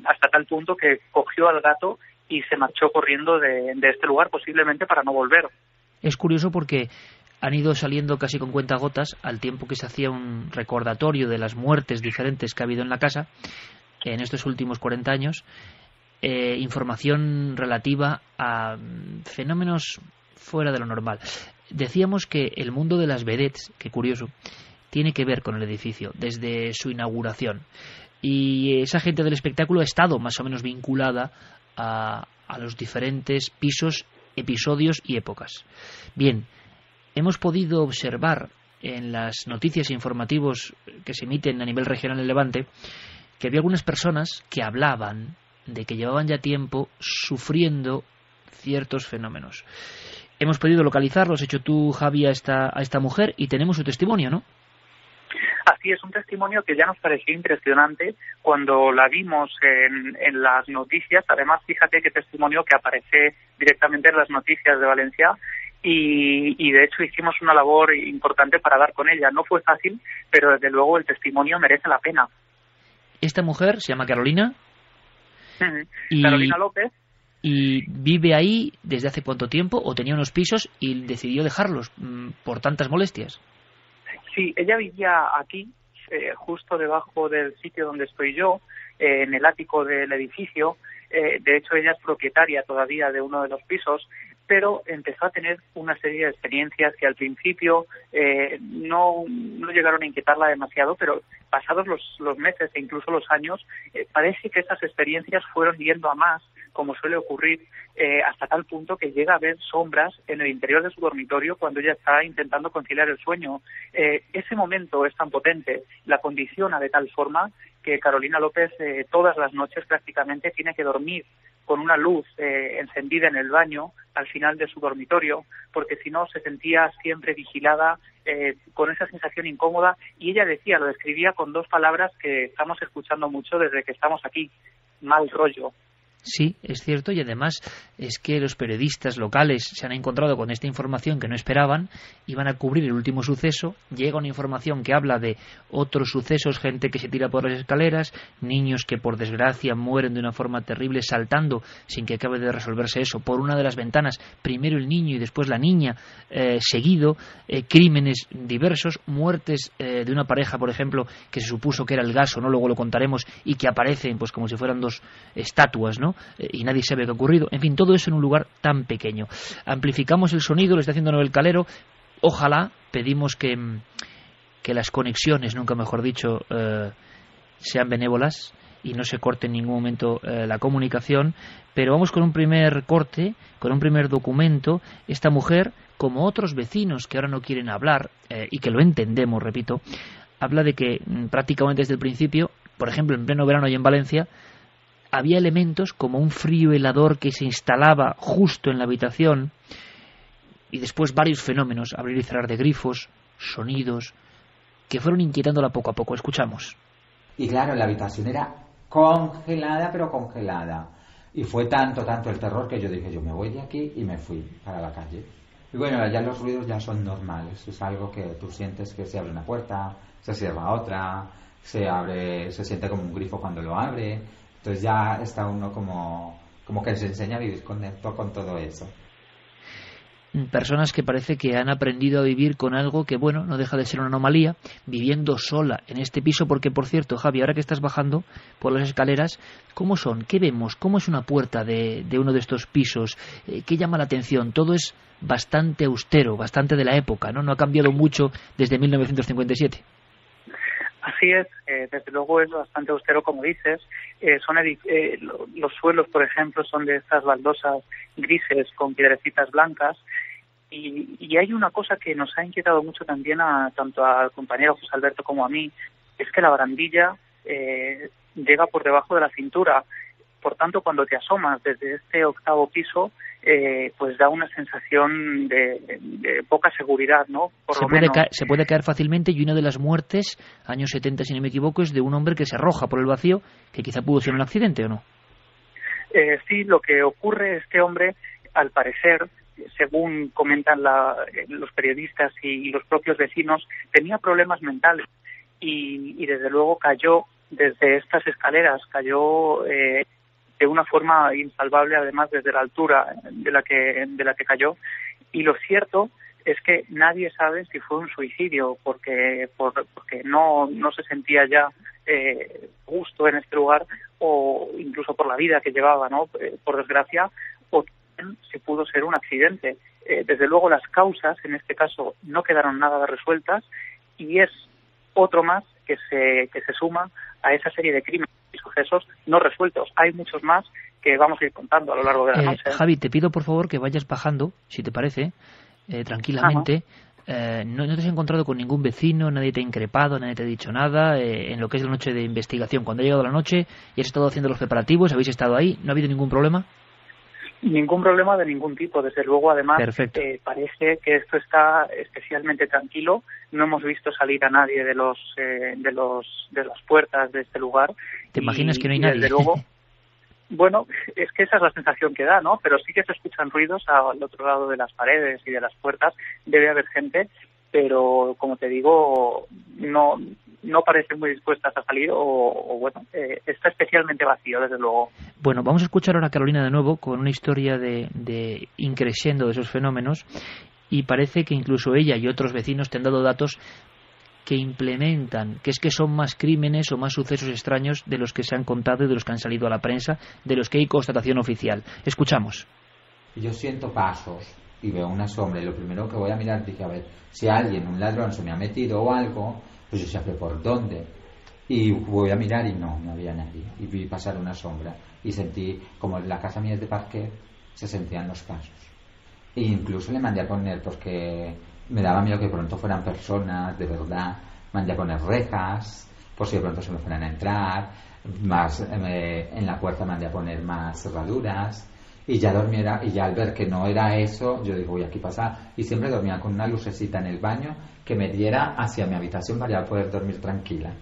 hasta tal punto que cogió al gato y se marchó corriendo de este lugar, posiblemente para no volver. Es curioso porque han ido saliendo casi con cuentagotas, al tiempo que se hacía un recordatorio de las muertes diferentes que ha habido en la casa en estos últimos 40 años, información relativa a fenómenos fuera de lo normal. Decíamos que el mundo de las vedettes, qué curioso, tiene que ver con el edificio desde su inauguración, y esa gente del espectáculo ha estado más o menos vinculada a los diferentes pisos, episodios y épocas. Bien, hemos podido observar en las noticias e informativos que se emiten a nivel regional en Levante que había algunas personas que hablaban de que llevaban ya tiempo sufriendo ciertos fenómenos. Hemos podido localizarlo, has hecho tú, Javi, a esta mujer, y tenemos su testimonio, ¿no? Así es, un testimonio que ya nos pareció impresionante cuando la vimos en las noticias. Además, fíjate qué testimonio que aparece directamente en las noticias de Valencia, y de hecho hicimos una labor importante para dar con ella. No fue fácil, pero desde luego el testimonio merece la pena. Esta mujer se llama Carolina. Carolina López. ¿Y vive ahí desde hace cuánto tiempo? ¿O tenía unos pisos y decidió dejarlos por tantas molestias? Sí, ella vivía aquí, justo debajo del sitio donde estoy yo, en el ático del edificio. De hecho, ella es propietaria todavía de uno de los pisos, pero empezó a tener una serie de experiencias que al principio no llegaron a inquietarla demasiado, pero pasados los meses e incluso los años, parece que estas experiencias fueron yendo a más, como suele ocurrir, hasta tal punto que llega a ver sombras en el interior de su dormitorio cuando ella está intentando conciliar el sueño. Ese momento es tan potente, la condiciona de tal forma que Carolina López todas las noches prácticamente tiene que dormir con una luz encendida en el baño al final de su dormitorio, porque si no se sentía siempre vigilada, con esa sensación incómoda, y ella decía, lo describía con 2 palabras que estamos escuchando mucho desde que estamos aquí: mal rollo. Sí, es cierto, y además es que los periodistas locales se han encontrado con esta información que no esperaban, iban a cubrir el último suceso, llega una información que habla de otros sucesos, gente que se tira por las escaleras, niños que por desgracia mueren de una forma terrible saltando sin que acabe de resolverse eso, por una de las ventanas, primero el niño y después la niña, seguido, crímenes diversos, muertes de una pareja, por ejemplo, que se supuso que era el gaso, ¿no? Luego lo contaremos, y que aparecen pues como si fueran 2 estatuas, ¿no? Y nadie sabe qué ha ocurrido. En fin, todo eso en un lugar tan pequeño. Amplificamos el sonido, lo está haciendo Noel Calero. Ojalá, pedimos que las conexiones, nunca mejor dicho, sean benévolas y no se corte en ningún momento la comunicación. Pero vamos con un primer corte, con un primer documento. Esta mujer, como otros vecinos que ahora no quieren hablar, y que lo entendemos, repito, habla de que prácticamente desde el principio, por ejemplo, en pleno verano y en Valencia, había elementos como un frío helador que se instalaba justo en la habitación, y después varios fenómenos, abrir y cerrar de grifos, sonidos, que fueron inquietándola poco a poco. Escuchamos. Y claro, la habitación era congelada, pero congelada. Y fue tanto el terror que yo dije, yo me voy de aquí, y me fui para la calle. Y bueno, ya los ruidos ya son normales, es algo que tú sientes, que se abre una puerta, se cierra otra, se siente como un grifo cuando lo abre. Entonces ya está uno como que se enseña a vivir con todo eso. Personas que parece que han aprendido a vivir con algo que, bueno, no deja de ser una anomalía, viviendo sola en este piso, porque, por cierto, Javi, ahora que estás bajando por las escaleras, ¿cómo son? ¿Qué vemos? ¿Cómo es una puerta de uno de estos pisos? ¿Qué llama la atención? Todo es bastante austero, bastante de la época, ¿no? No ha cambiado mucho desde 1957. Así es, desde luego es bastante austero, como dices. Los suelos, por ejemplo, son de estas baldosas grises con piedrecitas blancas, y hay una cosa que nos ha inquietado mucho también tanto al compañero José Alberto como a mí, es que la barandilla llega por debajo de la cintura. Por tanto, cuando te asomas desde este 8º piso, pues da una sensación de poca seguridad, ¿no? Se puede caer fácilmente, y una de las muertes, años 70 si no me equivoco, es de un hombre que se arroja por el vacío, que quizá pudo ser un accidente, ¿o no? Sí, lo que ocurre, este hombre, al parecer, según comentan los periodistas y los propios vecinos, tenía problemas mentales y desde luego cayó desde estas escaleras, cayó de una forma insalvable, además desde la altura de la que cayó, y lo cierto es que nadie sabe si fue un suicidio, porque no se sentía ya gusto en este lugar, o incluso por la vida que llevaba, ¿no? Por desgracia, o también si pudo ser un accidente. Desde luego las causas en este caso no quedaron nada resueltas, y es otro más que se suma a esa serie de crímenes y sucesos no resueltos. Hay muchos más que vamos a ir contando a lo largo de la noche. Javi, te pido por favor que vayas bajando, si te parece, tranquilamente. No te has encontrado con ningún vecino, nadie te ha increpado, nadie te ha dicho nada en lo que es la noche de investigación. Cuando ha llegado la noche y has estado haciendo los preparativos, habéis estado ahí, ¿no ha habido ningún problema? Ningún problema de ningún tipo, desde luego. Además, parece que esto está especialmente tranquilo. No hemos visto salir a nadie de las puertas de este lugar. ¿Te imaginas que no hay nadie? Desde luego, bueno, es que esa es la sensación que da, ¿no? Pero sí que se escuchan ruidos al otro lado de las paredes y de las puertas. Debe haber gente, pero como te digo, no parecen muy dispuestas a salir, o bueno, está especialmente vacío, desde luego. Bueno, vamos a escuchar ahora a Carolina de nuevo con una historia de increciendo de esos fenómenos, y parece que incluso ella y otros vecinos te han dado datos que implementan, que es que son más crímenes o más sucesos extraños de los que se han contado y de los que han salido a la prensa, de los que hay constatación oficial. Escuchamos. Yo siento pasos y veo una sombra, y lo primero que voy a mirar, dije, a ver, si alguien, un ladrón, se me ha metido o algo, pues yo sé por dónde. Y voy a mirar y no había nadie. Y vi pasar una sombra y sentí, como la casa mía es de parquet, se sentían los pasos. E incluso le mandé a poner, porque me daba miedo que pronto fueran personas, de verdad, mandé a poner rejas, por si de pronto se me fueran a entrar, en la puerta mandé a poner más cerraduras, y ya dormiera, y ya al ver que no era eso, yo digo, voy aquí pasar, y siempre dormía con una lucecita en el baño que me diera hacia mi habitación para poder dormir tranquila.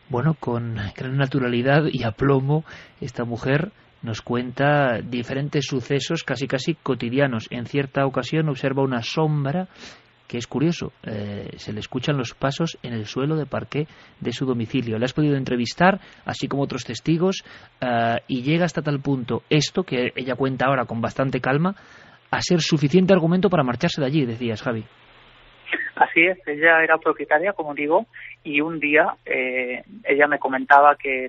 Bueno, con gran naturalidad y aplomo, esta mujer nos cuenta diferentes sucesos casi cotidianos. En cierta ocasión observa una sombra que es curioso, se le escuchan los pasos en el suelo de parqué de su domicilio. Le has podido entrevistar, así como otros testigos, y llega hasta tal punto esto, que ella cuenta ahora con bastante calma, a ser suficiente argumento para marcharse de allí, decías, Javi. Así es, ella era propietaria, como digo, y un día ella me comentaba que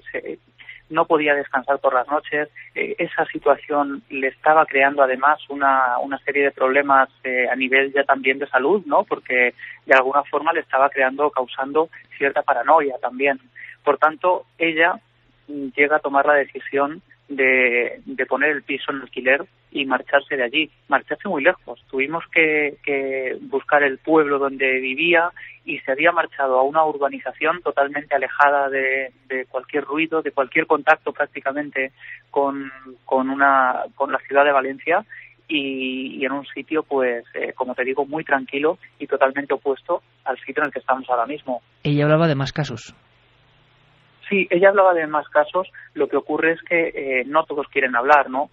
no podía descansar por las noches. Esa situación le estaba creando además una serie de problemas a nivel ya también de salud, ¿no? Porque de alguna forma le estaba causando cierta paranoia también. Por tanto, ella llega a tomar la decisión de poner el piso en alquiler y marcharse de allí, marcharse muy lejos. Tuvimos que buscar el pueblo donde vivía y se había marchado a una urbanización totalmente alejada de cualquier ruido, de cualquier contacto prácticamente con la ciudad de Valencia y en un sitio, pues, como te digo, muy tranquilo y totalmente opuesto al sitio en el que estamos ahora mismo. Ella hablaba de más casos. Sí, ella hablaba de más casos. Lo que ocurre es que no todos quieren hablar, ¿no?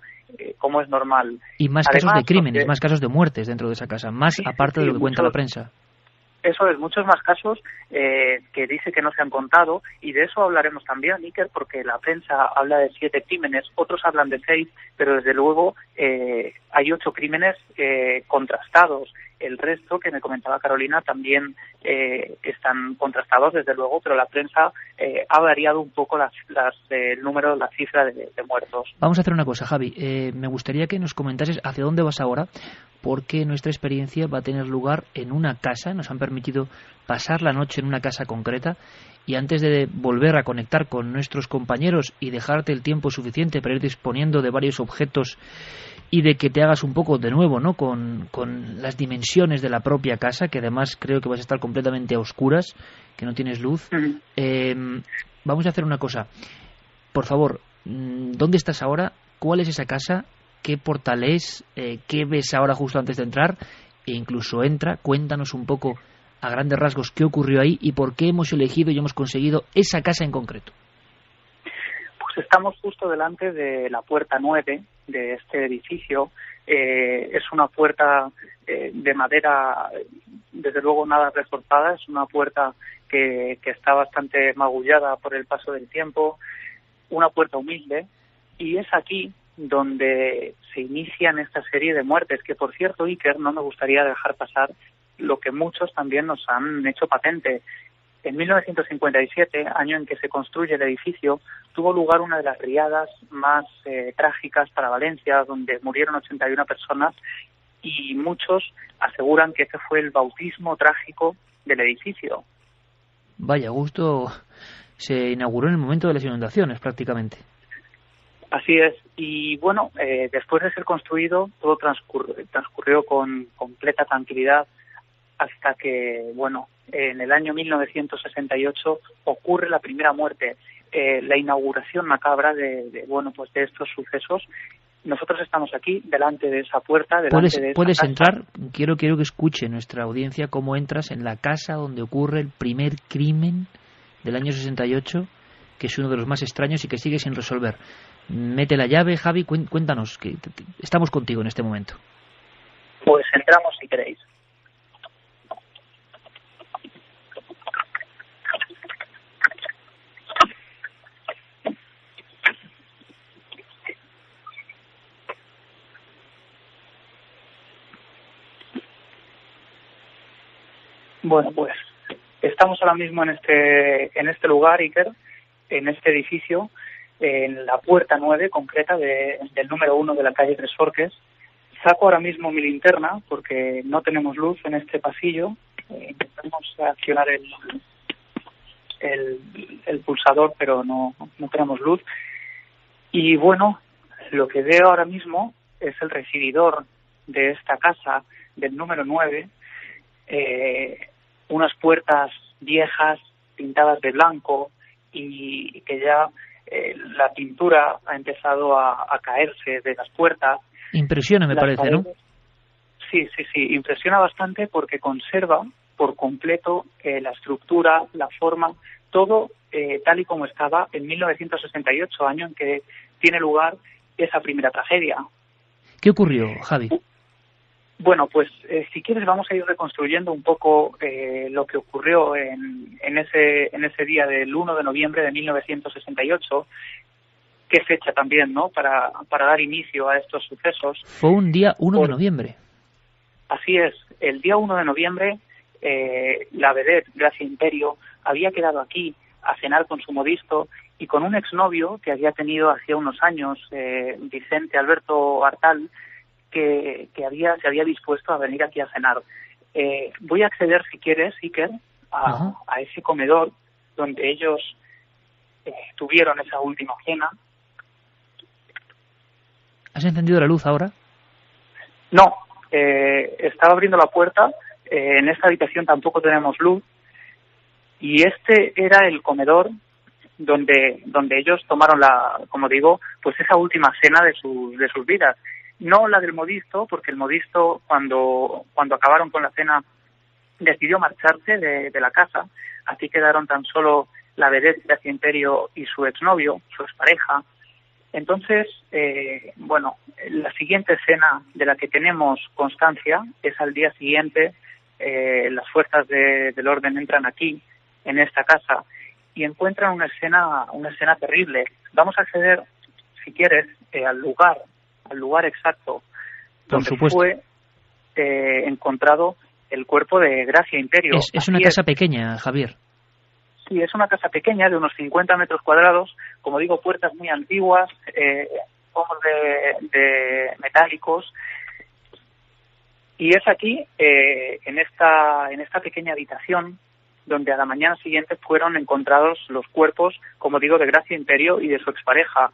Como es normal. Y más Además, casos de crímenes, porque... más casos de muertes dentro de esa casa, más sí, aparte de lo que cuenta la prensa. Eso es, muchos más casos que dice que no se han contado, y de eso hablaremos también, Iker, porque la prensa habla de 7 crímenes, otros hablan de 6, pero desde luego hay 8 crímenes contrastados. El resto, que me comentaba Carolina, también están contrastados, desde luego, pero la prensa ha variado un poco el número, la cifra de muertos. Vamos a hacer una cosa, Javi. Me gustaría que nos comentases hacia dónde vas ahora, porque nuestra experiencia va a tener lugar en una casa. Nos han permitido pasar la noche en una casa concreta, y antes de volver a conectar con nuestros compañeros y dejarte el tiempo suficiente para ir disponiendo de varios objetos y de que te hagas un poco de nuevo, ¿no?, con las dimensiones de la propia casa, que además creo que vas a estar completamente a oscuras, que no tienes luz. Vamos a hacer una cosa. Por favor, ¿dónde estás ahora? ¿Cuál es esa casa? ¿Qué portal es? ¿Qué ves ahora justo antes de entrar? E incluso cuéntanos un poco a grandes rasgos qué ocurrió ahí y por qué hemos elegido y hemos conseguido esa casa en concreto. Pues estamos justo delante de la puerta 9 de este edificio. Es una puerta de madera, desde luego nada reforzada, es una puerta que está bastante magullada por el paso del tiempo, una puerta humilde, y es aquí donde se inician esta serie de muertes, que por cierto, Iker, no me gustaría dejar pasar lo que muchos también nos han hecho patente. En 1957, año en que se construye el edificio, tuvo lugar una de las riadas más trágicas para Valencia, donde murieron 81 personas, y muchos aseguran que ese fue el bautismo trágico del edificio. Vaya, justo se inauguró en el momento de las inundaciones, prácticamente. Así es, y bueno, después de ser construido, todo transcurrió con completa tranquilidad, hasta que, bueno, en el año 1968 ocurre la primera muerte, la inauguración macabra de estos sucesos. Nosotros estamos aquí, delante de esa puerta, ¿Puedes entrar? Quiero que escuche nuestra audiencia cómo entras en la casa donde ocurre el primer crimen del año 68, que es uno de los más extraños y que sigue sin resolver. Mete la llave, Javi, cuéntanos, que estamos contigo en este momento. Pues entramos si queréis. Bueno, pues estamos ahora mismo en este lugar, Iker, en este edificio, en la puerta 9 concreta del número 1 de la calle Tres Forques. Saco ahora mismo mi linterna porque no tenemos luz en este pasillo. Intentamos accionar el pulsador, pero no tenemos luz. Y bueno, lo que veo ahora mismo es el recibidor de esta casa, del número 9, unas puertas viejas pintadas de blanco y que ya la pintura ha empezado a caerse de las puertas. Impresiona, me parece, paredes, ¿no? Sí, impresiona bastante porque conserva por completo la estructura, la forma, todo tal y como estaba en 1968, año en que tiene lugar esa primera tragedia. ¿Qué ocurrió, Javi? Bueno, pues si quieres vamos a ir reconstruyendo un poco lo que ocurrió en ese día del 1 de noviembre de 1968, qué fecha también, ¿no?, para dar inicio a estos sucesos. Fue un día 1 de noviembre. Así es, el día 1 de noviembre la vedette Gracia Imperio había quedado aquí a cenar con su modisto y con un exnovio que había tenido hacía unos años, Vicente Alberto Artal, que se había dispuesto a venir aquí a cenar. Voy a acceder, si quieres, Iker, a ese comedor donde ellos tuvieron esa última cena. ¿Has encendido la luz ahora? No, estaba abriendo la puerta. En esta habitación tampoco tenemos luz. Y este era el comedor donde ellos tomaron como digo, pues esa última cena de sus vidas. No la del modisto, porque el modisto cuando acabaron con la cena decidió marcharse de la casa. Aquí quedaron tan solo la vedette Gracia Imperio y su exnovio, su expareja. Entonces, bueno, la siguiente escena de la que tenemos constancia es al día siguiente. Las fuerzas del orden entran aquí, en esta casa, y encuentran una escena terrible. Vamos a acceder, si quieres, al lugar exacto donde fue encontrado el cuerpo de Gracia Imperio. Es una casa pequeña, Javier. Sí, es una casa pequeña de unos 50 metros cuadrados, como digo, puertas muy antiguas, ojos de metálicos. Y es aquí, en esta pequeña habitación, donde a la mañana siguiente fueron encontrados los cuerpos, como digo, de Gracia Imperio y de su expareja.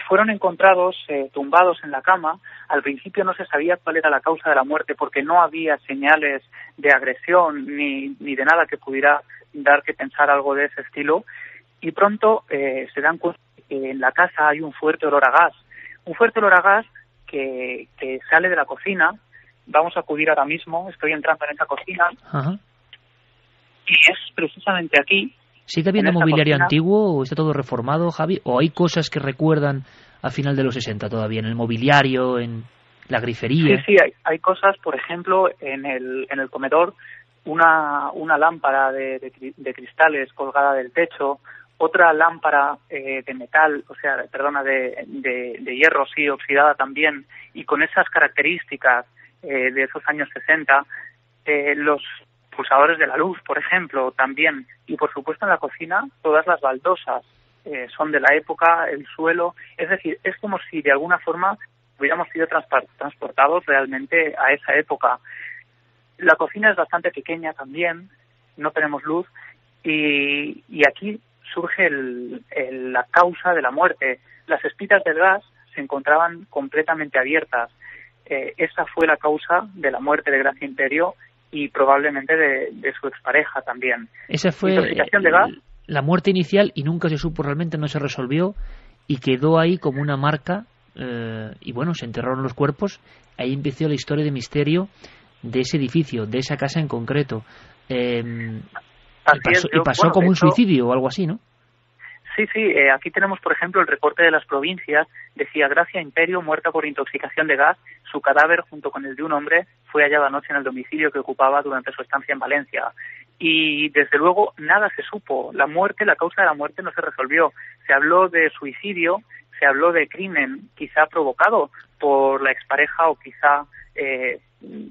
Fueron encontrados tumbados en la cama. Al principio no se sabía cuál era la causa de la muerte porque no había señales de agresión ni de nada que pudiera dar que pensar algo de ese estilo. Y pronto se dan cuenta que en la casa hay un fuerte olor a gas. Un fuerte olor a gas que sale de la cocina. Vamos a acudir ahora mismo. Estoy entrando en esa cocina. Ajá. Y es precisamente aquí. ¿Sigue habiendo mobiliario antiguo o está todo reformado, Javi? ¿O hay cosas que recuerdan a final de los 60 todavía, en el mobiliario, en la grifería? Sí, hay cosas, por ejemplo, en el comedor, una lámpara de cristales colgada del techo, otra lámpara de metal, de hierro, sí, oxidada también, y con esas características de esos años 60, los pulsadores de la luz, por ejemplo, también, y por supuesto en la cocina todas las baldosas son de la época, el suelo, es decir, es como si de alguna forma hubiéramos sido transportados realmente a esa época. La cocina es bastante pequeña también, no tenemos luz, y aquí surge la causa de la muerte. Las espitas del gas se encontraban completamente abiertas. Esa fue la causa de la muerte de Gracia Imperio y probablemente de su expareja también. Esa fue intoxicación de gas. La muerte inicial y nunca se supo realmente, no se resolvió y quedó ahí como una marca y bueno, se enterraron los cuerpos. Ahí empezó la historia de misterio de ese edificio, de esa casa en concreto. Y pasó como un suicidio o algo así, ¿no? Sí, aquí tenemos, por ejemplo, el reporte de las provincias. Decía: Gracia Imperio, muerta por intoxicación de gas. Su cadáver, junto con el de un hombre, fue hallado anoche en el domicilio que ocupaba durante su estancia en Valencia. Y, desde luego, nada se supo. La causa de la muerte no se resolvió. Se habló de suicidio, se habló de crimen, quizá provocado por la expareja o quizá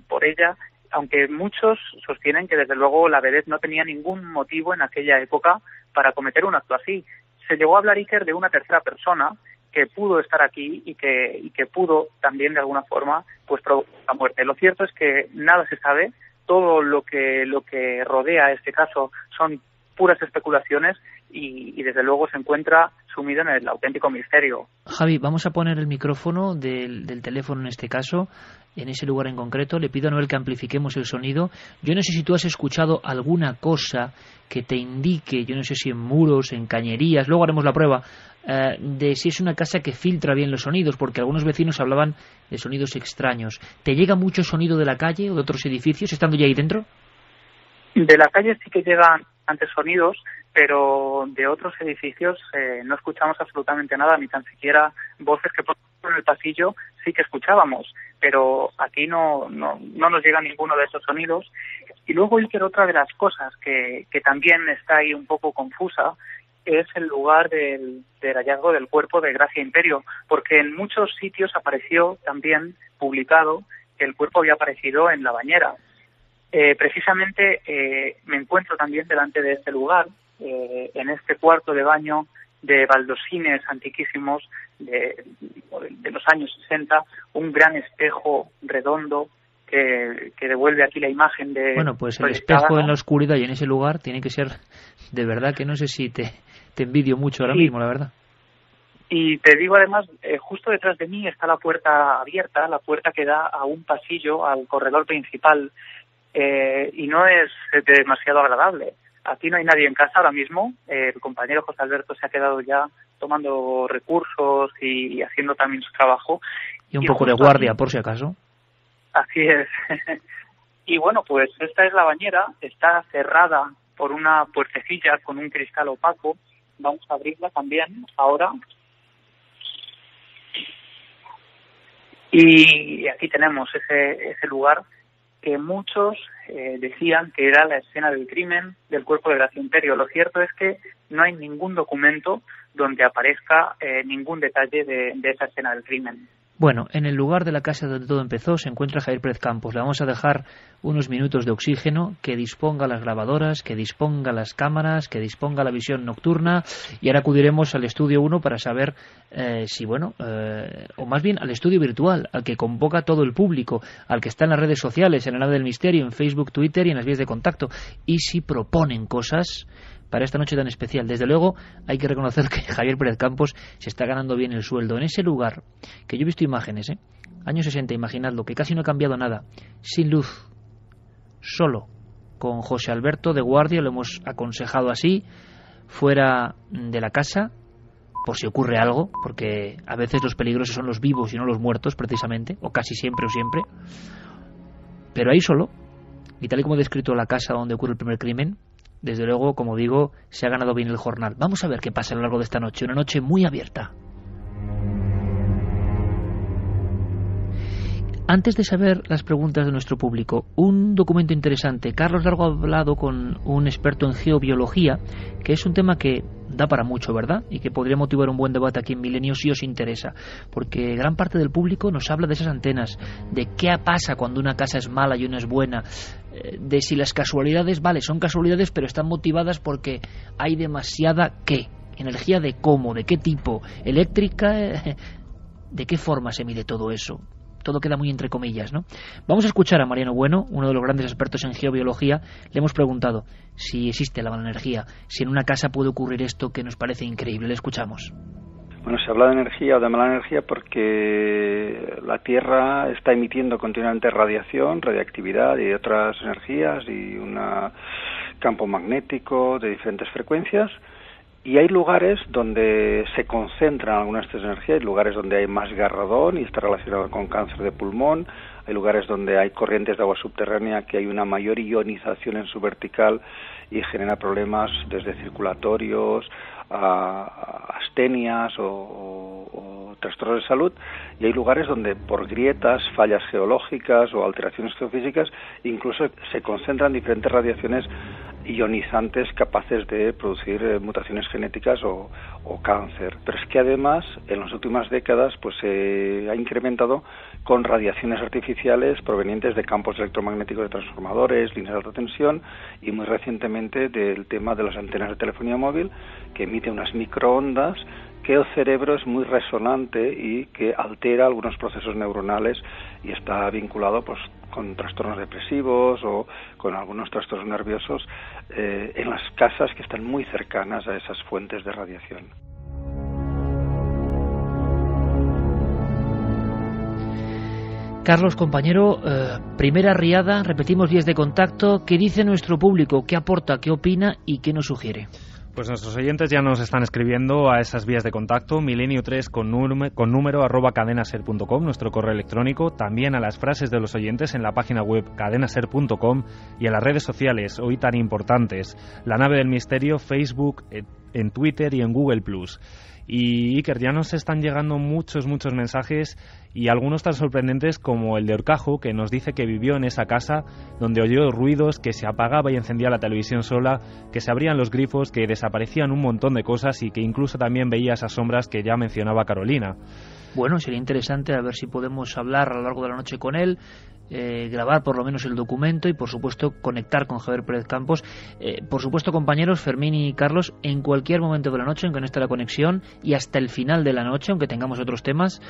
por ella, aunque muchos sostienen que, desde luego, la vedette no tenía ningún motivo en aquella época para cometer un acto así. Se llegó a hablar, Iker, de una tercera persona que pudo estar aquí y que pudo también de alguna forma pues provocar la muerte. Lo cierto es que nada se sabe. Todo lo que rodea este caso son puras especulaciones y desde luego se encuentra sumido en el auténtico misterio. Javi, vamos a poner el micrófono del teléfono en este caso, en ese lugar en concreto. Le pido a Noel que amplifiquemos el sonido. Yo no sé si tú has escuchado alguna cosa que te indique, yo no sé si en muros, en cañerías, luego haremos la prueba, de si es una casa que filtra bien los sonidos, porque algunos vecinos hablaban de sonidos extraños. ¿Te llega mucho sonido de la calle o de otros edificios estando ya ahí dentro? De la calle sí que llegan antes sonidos, pero de otros edificios no escuchamos absolutamente nada, ni tan siquiera voces que por ejemplo en el pasillo sí que escuchábamos, pero aquí no nos llega ninguno de esos sonidos. Y luego, Iker, otra de las cosas que también está ahí un poco confusa es el lugar del hallazgo del cuerpo de Gracia Imperio, porque en muchos sitios apareció también publicado que el cuerpo había aparecido en la bañera. Precisamente me encuentro también delante de este lugar, en este cuarto de baño de baldosines antiquísimos de los años 60, un gran espejo redondo que devuelve aquí la imagen de... Bueno, pues el espejo en la oscuridad y en ese lugar tiene que ser, de verdad que no sé si te envidio mucho ahora mismo, la verdad. Y te digo además, justo detrás de mí está la puerta abierta, la puerta que da a un pasillo, al corredor principal, y no es demasiado agradable. Aquí no hay nadie en casa ahora mismo. El compañero José Alberto se ha quedado ya tomando recursos y haciendo también su trabajo. Y un poco de guardia, por si acaso. Así es. Y bueno, pues esta es la bañera. Está cerrada por una puertecilla con un cristal opaco. Vamos a abrirla también ahora. Y aquí tenemos ese lugar que muchos decían que era la escena del crimen del cuerpo de Gracia Imperio. Lo cierto es que no hay ningún documento donde aparezca ningún detalle de esa escena del crimen. Bueno, en el lugar de la casa donde todo empezó se encuentra Javier Pérez Campos. Le vamos a dejar unos minutos de oxígeno, que disponga las grabadoras, que disponga las cámaras, que disponga la visión nocturna, y ahora acudiremos al estudio 1 para saber si, o más bien al estudio virtual, al que convoca todo el público, al que está en las redes sociales, en el Nave del Misterio, en Facebook, Twitter y en las vías de contacto, y si proponen cosas para esta noche tan especial. Desde luego hay que reconocer que Javier Pérez Campos se está ganando bien el sueldo en ese lugar, que yo he visto imágenes, años 60, imaginadlo, que casi no ha cambiado nada, sin luz, solo, con José Alberto de guardia, lo hemos aconsejado así, fuera de la casa, por si ocurre algo, porque a veces los peligrosos son los vivos y no los muertos, precisamente, o casi siempre o siempre, pero ahí solo, y tal y como he descrito la casa donde ocurre el primer crimen, desde luego, como digo, se ha ganado bien el jornal. Vamos a ver qué pasa a lo largo de esta noche, una noche muy abierta. Antes de saber las preguntas de nuestro público, un documento interesante. Carlos Largo ha hablado con un experto en geobiología, que es un tema que da para mucho, ¿verdad? Y que podría motivar un buen debate aquí en Milenio si os interesa, porque gran parte del público nos habla de esas antenas, de qué pasa cuando una casa es mala y una es buena, de si las casualidades, vale, son casualidades, pero están motivadas porque hay demasiada ¿qué? Energía de cómo, de qué tipo, eléctrica, de qué forma se mide todo eso. Todo queda muy entre comillas, ¿no? Vamos a escuchar a Mariano Bueno, uno de los grandes expertos en geobiología. Le hemos preguntado si existe la mala energía, si en una casa puede ocurrir esto que nos parece increíble. Le escuchamos. Bueno, se habla de energía o de mala energía porque la Tierra está emitiendo continuamente radiación, radiactividad y otras energías y un campo magnético de diferentes frecuencias. Y hay lugares donde se concentran algunas de estas energías, hay lugares donde hay más garradón y está relacionado con cáncer de pulmón, hay lugares donde hay corrientes de agua subterránea que hay una mayor ionización en su vertical y genera problemas desde circulatorios a astenias o trastornos de salud, y hay lugares donde por grietas, fallas geológicas o alteraciones geofísicas incluso se concentran diferentes radiaciones ionizantes capaces de producir mutaciones genéticas o cáncer. Pero es que además en las últimas décadas pues se ha incrementado con radiaciones artificiales provenientes de campos electromagnéticos de transformadores, líneas de alta tensión y muy recientemente del tema de las antenas de telefonía móvil, que emite unas microondas que el cerebro es muy resonante y que altera algunos procesos neuronales y está vinculado pues con trastornos depresivos o con algunos trastornos nerviosos en las casas que están muy cercanas a esas fuentes de radiación. Carlos, compañero, primera riada, repetimos vías de contacto. ¿Qué dice nuestro público? ¿Qué aporta? ¿Qué opina? ¿Y qué nos sugiere? Pues nuestros oyentes ya nos están escribiendo a esas vías de contacto, milenio3 con número @cadenaser.com, nuestro correo electrónico, también a las frases de los oyentes en la página web cadenaser.com y en las redes sociales, hoy tan importantes, La Nave del Misterio, Facebook, en Twitter y en Google+. Y Iker, ya nos están llegando muchos mensajes y algunos tan sorprendentes como el de Orcajo, que nos dice que vivió en esa casa donde oyó ruidos, que se apagaba y encendía la televisión sola, que se abrían los grifos, que desaparecían un montón de cosas y que incluso también veía esas sombras que ya mencionaba Carolina. Bueno, sería interesante a ver si podemos hablar a lo largo de la noche con él, grabar por lo menos el documento y por supuesto conectar con Javier Pérez Campos. Por supuesto, compañeros, Fermín y Carlos, en cualquier momento de la noche en que no esté la conexión y hasta el final de la noche, aunque tengamos otros temas,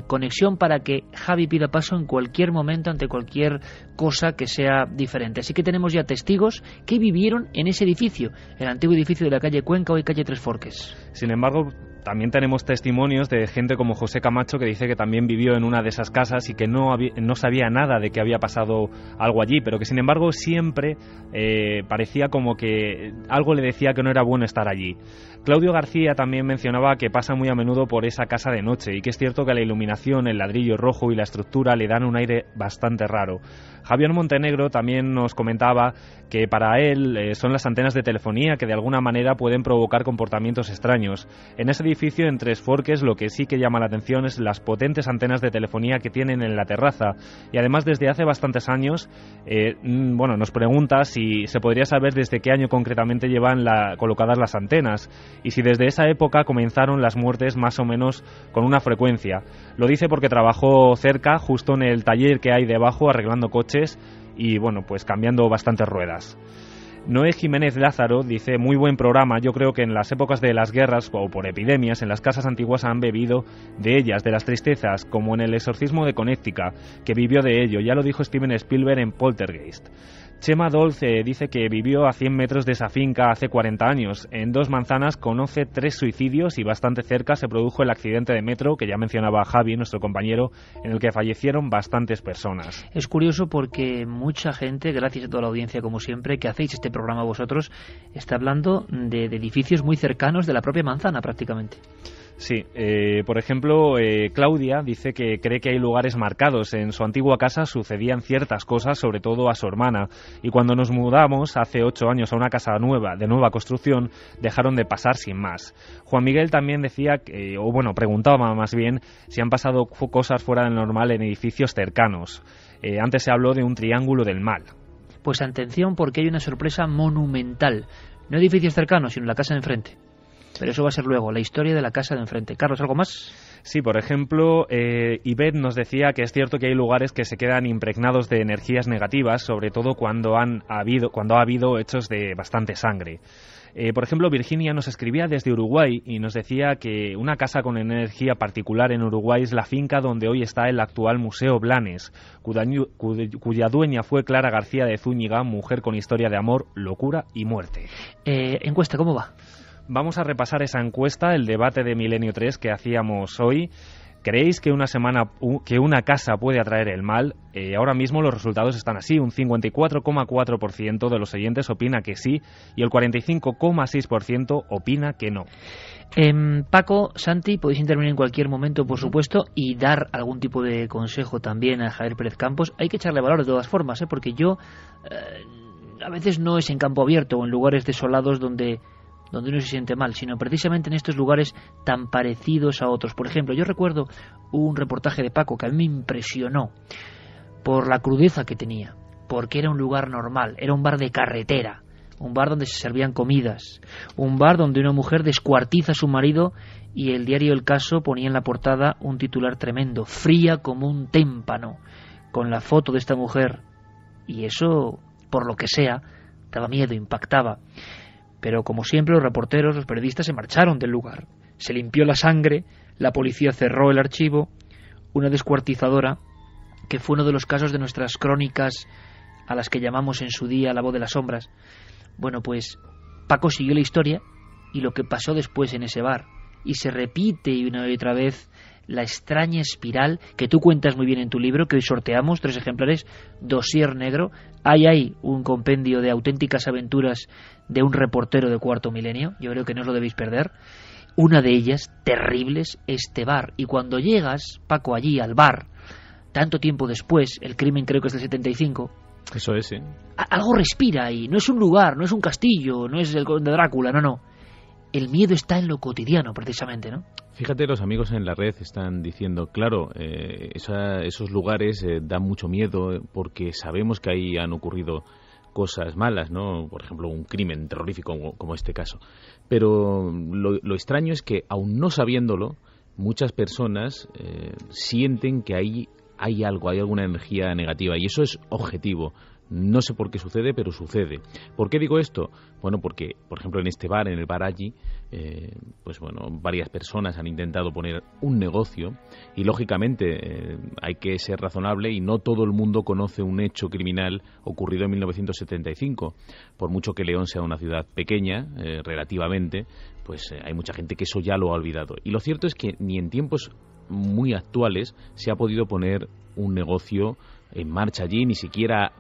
conexión para que Javi pida paso en cualquier momento ante cualquier cosa que sea diferente. Así que tenemos ya testigos que vivieron en ese edificio, el antiguo edificio de la calle Cuenca, hoy calle Tres Forques. Sin embargo, también tenemos testimonios de gente como José Camacho, que dice que también vivió en una de esas casas y que no sabía nada de que había pasado algo allí, pero que sin embargo siempre parecía como que algo le decía que no era bueno estar allí. Claudio García también mencionaba que pasa muy a menudo por esa casa de noche y que es cierto que la iluminación, el ladrillo rojo y la estructura le dan un aire bastante raro. Javier Montenegro también nos comentaba que para él son las antenas de telefonía que de alguna manera pueden provocar comportamientos extraños. En ese edificio en Tres Forques lo que sí que llama la atención es las potentes antenas de telefonía que tienen en la terraza y además desde hace bastantes años nos pregunta si se podría saber desde qué año concretamente llevan colocadas las antenas y si desde esa época comenzaron las muertes más o menos con una frecuencia. Lo dice porque trabajó cerca, justo en el taller que hay debajo, arreglando coches y pues cambiando bastantes ruedas. Noé Jiménez Lázaro dice: muy buen programa, yo creo que en las épocas de las guerras o por epidemias en las casas antiguas han bebido de ellas, de las tristezas, como en el exorcismo de Connecticut, que vivió de ello, ya lo dijo Steven Spielberg en Poltergeist. Chema Dolce dice que vivió a 100 metros de esa finca hace 40 años. En Dos Manzanas conoce 3 suicidios y bastante cerca se produjo el accidente de metro que ya mencionaba Javi, nuestro compañero, en el que fallecieron bastantes personas. Es curioso porque mucha gente, gracias a toda la audiencia como siempre, que hacéis este programa vosotros, está hablando de edificios muy cercanos de la propia manzana prácticamente. Sí, por ejemplo, Claudia dice que cree que hay lugares marcados. En su antigua casa sucedían ciertas cosas, sobre todo a su hermana, y cuando nos mudamos hace 8 años a una casa nueva, de nueva construcción, dejaron de pasar sin más. Juan Miguel también decía, preguntaba más bien, si han pasado cosas fuera del normal en edificios cercanos. Antes se habló de un triángulo del mal. Pues atención, porque hay una sorpresa monumental. No edificios cercanos, sino la casa de enfrente. Pero eso va a ser luego, la historia de la casa de enfrente. Carlos, ¿algo más? Sí, por ejemplo, Ivette nos decía que es cierto que hay lugares que se quedan impregnados de energías negativas, sobre todo cuando ha habido hechos de bastante sangre. Por ejemplo, Virginia nos escribía desde Uruguay y nos decía que una casa con energía particular en Uruguay es la finca donde hoy está el actual Museo Blanes, cuya dueña fue Clara García de Zúñiga, mujer con historia de amor, locura y muerte. Encuesta, ¿cómo va? Vamos a repasar esa encuesta, el debate de Milenio 3 que hacíamos hoy. ¿Creéis que una casa puede atraer el mal? Ahora mismo los resultados están así. Un 54,4% de los oyentes opina que sí y el 45,6% opina que no. Paco, Santi, podéis intervenir en cualquier momento, por supuesto, y dar algún tipo de consejo también a Javier Pérez Campos. Hay que echarle valor de todas formas, porque yo a veces no es en campo abierto o en lugares desolados donde uno se siente mal, sino precisamente en estos lugares tan parecidos a otros. Por ejemplo, yo recuerdo un reportaje de Paco que a mí me impresionó por la crudeza que tenía, porque era un lugar normal, era un bar de carretera, un bar donde se servían comidas, un bar donde una mujer descuartiza a su marido y el diario El Caso ponía en la portada un titular tremendo: fría como un témpano, con la foto de esta mujer, y eso, por lo que sea, daba miedo, impactaba. Pero como siempre los reporteros, los periodistas se marcharon del lugar. Se limpió la sangre, la policía cerró el archivo, una descuartizadora que fue uno de los casos de nuestras crónicas a las que llamamos en su día La Voz de las Sombras. Bueno, pues Paco siguió la historia y lo que pasó después en ese bar. Y se repite una y otra vez la extraña espiral que tú cuentas muy bien en tu libro, que hoy sorteamos 3 ejemplares, Dossier Negro. Hay un compendio de auténticas aventuras de un reportero de Cuarto Milenio. Yo creo que no os lo debéis perder. Una de ellas, terribles, este bar. Y cuando llegas, Paco, allí al bar, tanto tiempo después, el crimen creo que es del 75... Eso es, sí. Algo respira ahí. No es un lugar, no es un castillo, no es el Conde Drácula, no. El miedo está en lo cotidiano, precisamente, ¿no? Fíjate, los amigos en la red están diciendo, claro, esos lugares dan mucho miedo porque sabemos que ahí han ocurrido cosas malas, ¿no? Por ejemplo, un crimen terrorífico como este caso. Pero lo extraño es que, aun no sabiéndolo, muchas personas sienten que ahí hay algo, hay alguna energía negativa, y eso es objetivo. No sé por qué sucede, pero sucede. ¿Por qué digo esto? Bueno, porque, por ejemplo, en este bar, en el bar allí, pues bueno, varias personas han intentado poner un negocio y, lógicamente, hay que ser razonable y no todo el mundo conoce un hecho criminal ocurrido en 1975. Por mucho que León sea una ciudad pequeña, relativamente, pues hay mucha gente que eso ya lo ha olvidado. Y lo cierto es que ni en tiempos muy actuales se ha podido poner un negocio en marcha allí, ni siquiera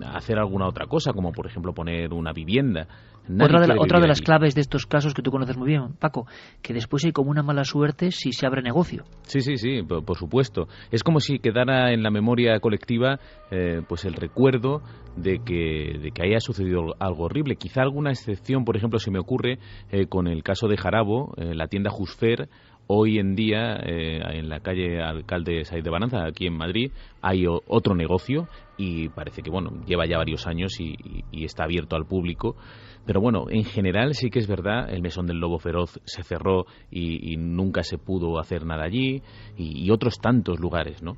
hacer alguna otra cosa, como por ejemplo poner una vivienda. Otra de las claves de estos casos que tú conoces muy bien, Paco, que después hay como una mala suerte si se abre negocio. Sí, por supuesto. Es como si quedara en la memoria colectiva pues el recuerdo de que haya sucedido algo horrible. Quizá alguna excepción, por ejemplo, se me ocurre con el caso de Jarabo, la tienda Jusfer. Hoy en día, en la calle Alcalde Saiz de Bananza, aquí en Madrid, hay otro negocio y parece que, bueno, lleva ya varios años y está abierto al público. Pero bueno, en general sí que es verdad, el Mesón del Lobo Feroz se cerró y nunca se pudo hacer nada allí, y otros tantos lugares, ¿no?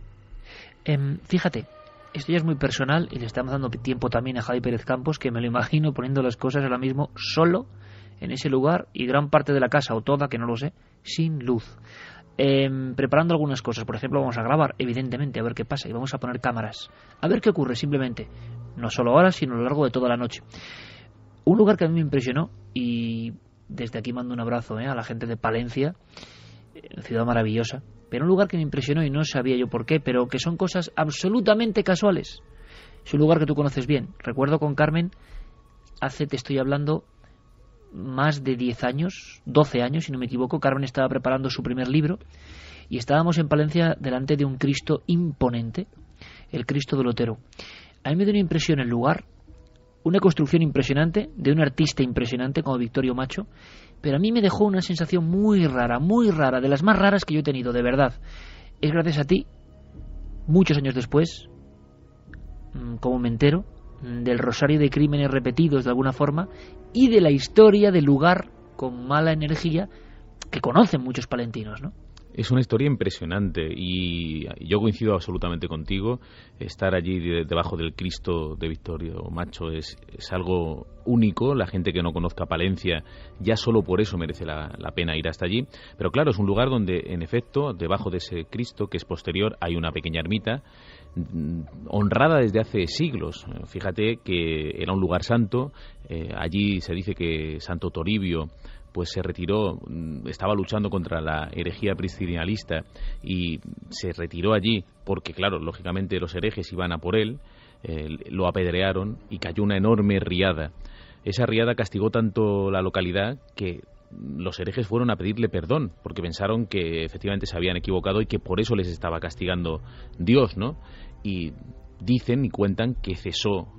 Fíjate, esto ya es muy personal y le estamos dando tiempo también a Javi Pérez Campos, que me lo imagino poniendo las cosas ahora mismo solo en ese lugar y gran parte de la casa, o toda, que no lo sé, sin luz. Preparando algunas cosas, por ejemplo, vamos a grabar, evidentemente, a ver qué pasa, y vamos a poner cámaras, a ver qué ocurre, simplemente, no solo ahora, sino a lo largo de toda la noche. Un lugar que a mí me impresionó, y desde aquí mando un abrazo a la gente de Palencia, ciudad maravillosa, pero un lugar que me impresionó y no sabía yo por qué, pero que son cosas absolutamente casuales. Es un lugar que tú conoces bien. Recuerdo con Carmen, te estoy hablando, más de 10 años, 12 años si no me equivoco. Carmen estaba preparando su primer libro y estábamos en Palencia delante de un Cristo imponente, el Cristo del Otero. A mí me dio una impresión el lugar, una construcción impresionante, de un artista impresionante como Victorio Macho, pero a mí me dejó una sensación muy rara, de las más raras que yo he tenido, de verdad. Es gracias a ti, muchos años después, como me entero del rosario de crímenes repetidos de alguna forma y de la historia del lugar con mala energía que conocen muchos palentinos, ¿no? Es una historia impresionante y yo coincido absolutamente contigo. Estar allí debajo del Cristo de Victorio Macho es algo único. La gente que no conozca Palencia ya solo por eso merece la pena ir hasta allí. Pero claro, es un lugar donde, en efecto, debajo de ese Cristo, que es posterior, hay una pequeña ermita honrada desde hace siglos. Fíjate que era un lugar santo. Allí se dice que Santo Toribio pues se retiró, estaba luchando contra la herejía priscilianista y se retiró allí porque, claro, lógicamente los herejes iban a por él, lo apedrearon y cayó una enorme riada. Esa riada castigó tanto la localidad que los herejes fueron a pedirle perdón porque pensaron que efectivamente se habían equivocado y que por eso les estaba castigando Dios, ¿no? Y dicen y cuentan que cesó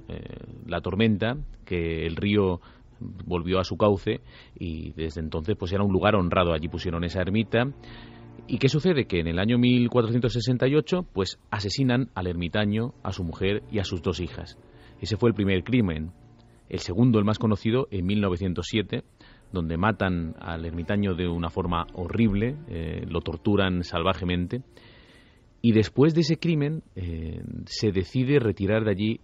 la tormenta, que el río volvió a su cauce y desde entonces pues era un lugar honrado. Allí pusieron esa ermita. ¿Y qué sucede? Que en el año 1468 pues asesinan al ermitaño, a su mujer y a sus 2 hijas. Ese fue el primer crimen. El segundo, el más conocido, en 1907, donde matan al ermitaño de una forma horrible, lo torturan salvajemente, y después de ese crimen se decide retirar de allí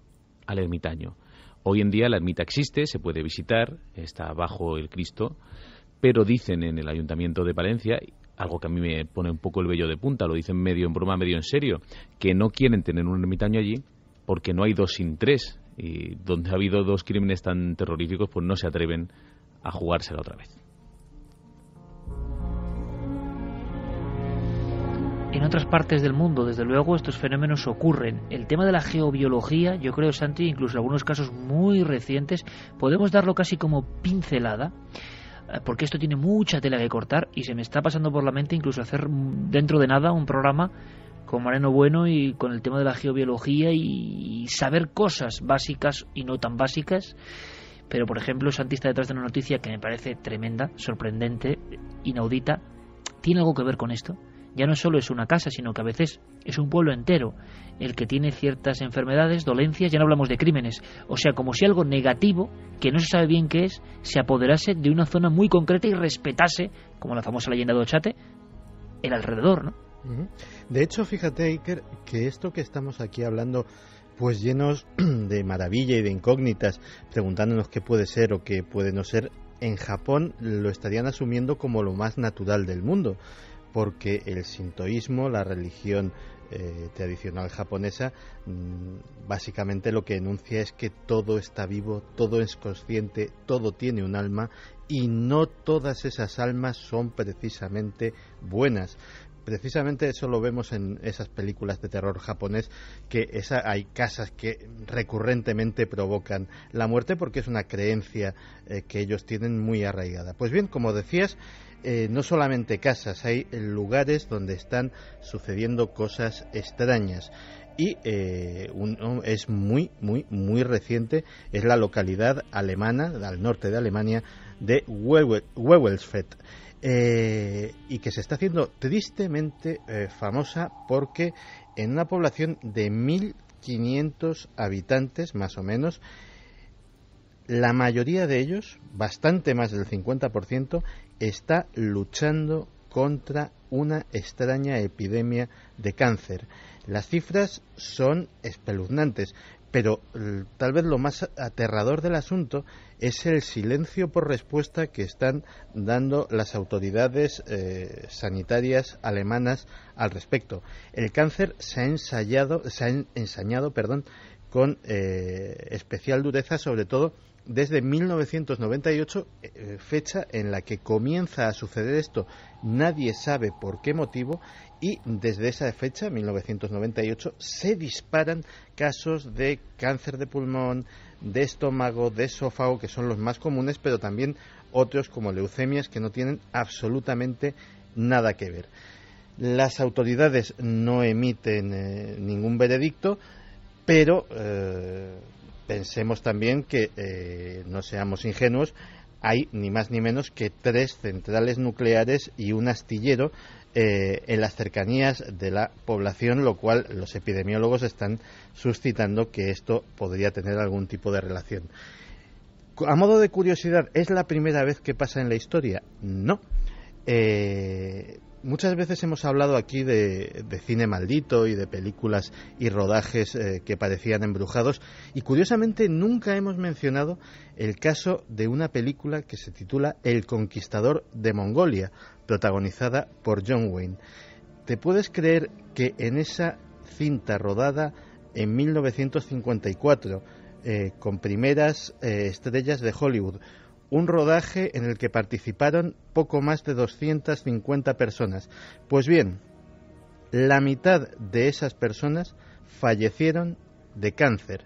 al ermitaño. Hoy en día la ermita existe, se puede visitar, está bajo el Cristo, pero dicen en el Ayuntamiento de Palencia, algo que a mí me pone un poco el vello de punta, lo dicen medio en broma, medio en serio, que no quieren tener un ermitaño allí porque no hay 2 sin 3, y donde ha habido 2 crímenes tan terroríficos, pues no se atreven a jugársela otra vez. En otras partes del mundo, desde luego, estos fenómenos ocurren. El tema de la geobiología, yo creo, Santi, incluso en algunos casos muy recientes, podemos darlo casi como pincelada, porque esto tiene mucha tela que cortar y se me está pasando por la mente incluso hacer dentro de nada un programa con Mariano Bueno y con el tema de la geobiología y saber cosas básicas y no tan básicas. Pero, por ejemplo, Santi está detrás de una noticia que me parece tremenda, sorprendente, inaudita. ¿Tiene algo que ver con esto? Ya no solo es una casa, sino que a veces es un pueblo entero el que tiene ciertas enfermedades, dolencias, ya no hablamos de crímenes. O sea, como si algo negativo, que no se sabe bien qué es, se apoderase de una zona muy concreta y respetase, como la famosa leyenda de Ochate, el alrededor, ¿no? De hecho, fíjate, Iker, que esto que estamos aquí hablando, pues llenos de maravilla y de incógnitas, preguntándonos qué puede ser o qué puede no ser, en Japón lo estarían asumiendo como lo más natural del mundo, porque el sintoísmo, la religión tradicional japonesa, básicamente lo que enuncia es que todo está vivo, todo es consciente, todo tiene un alma y no todas esas almas son precisamente buenas. Precisamente eso lo vemos en esas películas de terror japonés, que hay casas que recurrentemente provocan la muerte porque es una creencia que ellos tienen muy arraigada. Pues bien, como decías, no solamente casas, hay lugares donde están sucediendo cosas extrañas y es muy reciente, es la localidad alemana, al norte de Alemania, de Wewelsfeld. Y que se está haciendo tristemente famosa porque en una población de 1.500 habitantes, más o menos, la mayoría de ellos, bastante más del 50%, está luchando contra una extraña epidemia de cáncer. Las cifras son espeluznantes, pero tal vez lo más aterrador del asunto es el silencio por respuesta que están dando las autoridades sanitarias alemanas al respecto. El cáncer se ha ensañado con especial dureza, sobre todo desde 1998, fecha en la que comienza a suceder esto. Nadie sabe por qué motivo, y desde esa fecha, 1998, se disparan casos de cáncer de pulmón, de estómago, de esófago, que son los más comunes, pero también otros como leucemias que no tienen absolutamente nada que ver. Las autoridades no emiten ningún veredicto, pero pensemos también que no seamos ingenuos. Hay ni más ni menos que 3 centrales nucleares y un astillero en las cercanías de la población, lo cual los epidemiólogos están suscitando que esto podría tener algún tipo de relación. A modo de curiosidad, ¿es la primera vez que pasa en la historia? No. Muchas veces hemos hablado aquí de cine maldito y de películas y rodajes que parecían embrujados, y curiosamente nunca hemos mencionado el caso de una película que se titula El Conquistador de Mongolia, protagonizada por John Wayne. ¿Te puedes creer que en esa cinta rodada en 1954, con primeras estrellas de Hollywood, un rodaje en el que participaron poco más de 250 personas? Pues bien, la mitad de esas personas fallecieron de cáncer.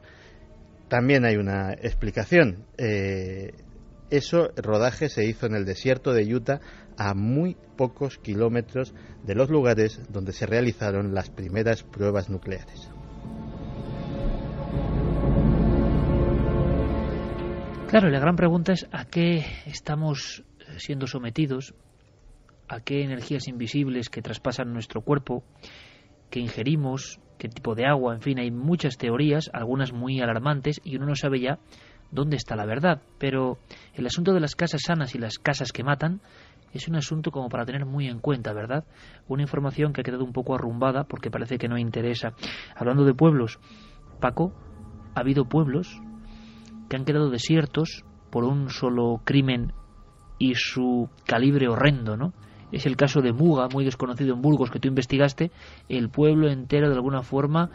También hay una explicación. Ese rodaje se hizo en el desierto de Utah, a muy pocos kilómetros de los lugares donde se realizaron las primeras pruebas nucleares. Claro, la gran pregunta es ¿a qué estamos siendo sometidos? ¿A qué energías invisibles que traspasan nuestro cuerpo, que ingerimos, qué tipo de agua? En fin, hay muchas teorías, algunas muy alarmantes, y uno no sabe ya dónde está la verdad. Pero el asunto de las casas sanas y las casas que matan es un asunto como para tener muy en cuenta, ¿verdad? Una información que ha quedado un poco arrumbada porque parece que no interesa. Hablando de pueblos, Paco, ha habido pueblos que han quedado desiertos por un solo crimen y su calibre horrendo, ¿no? es el caso de Muga, muy desconocido en Burgos, que tú investigaste. El pueblo entero, de alguna forma,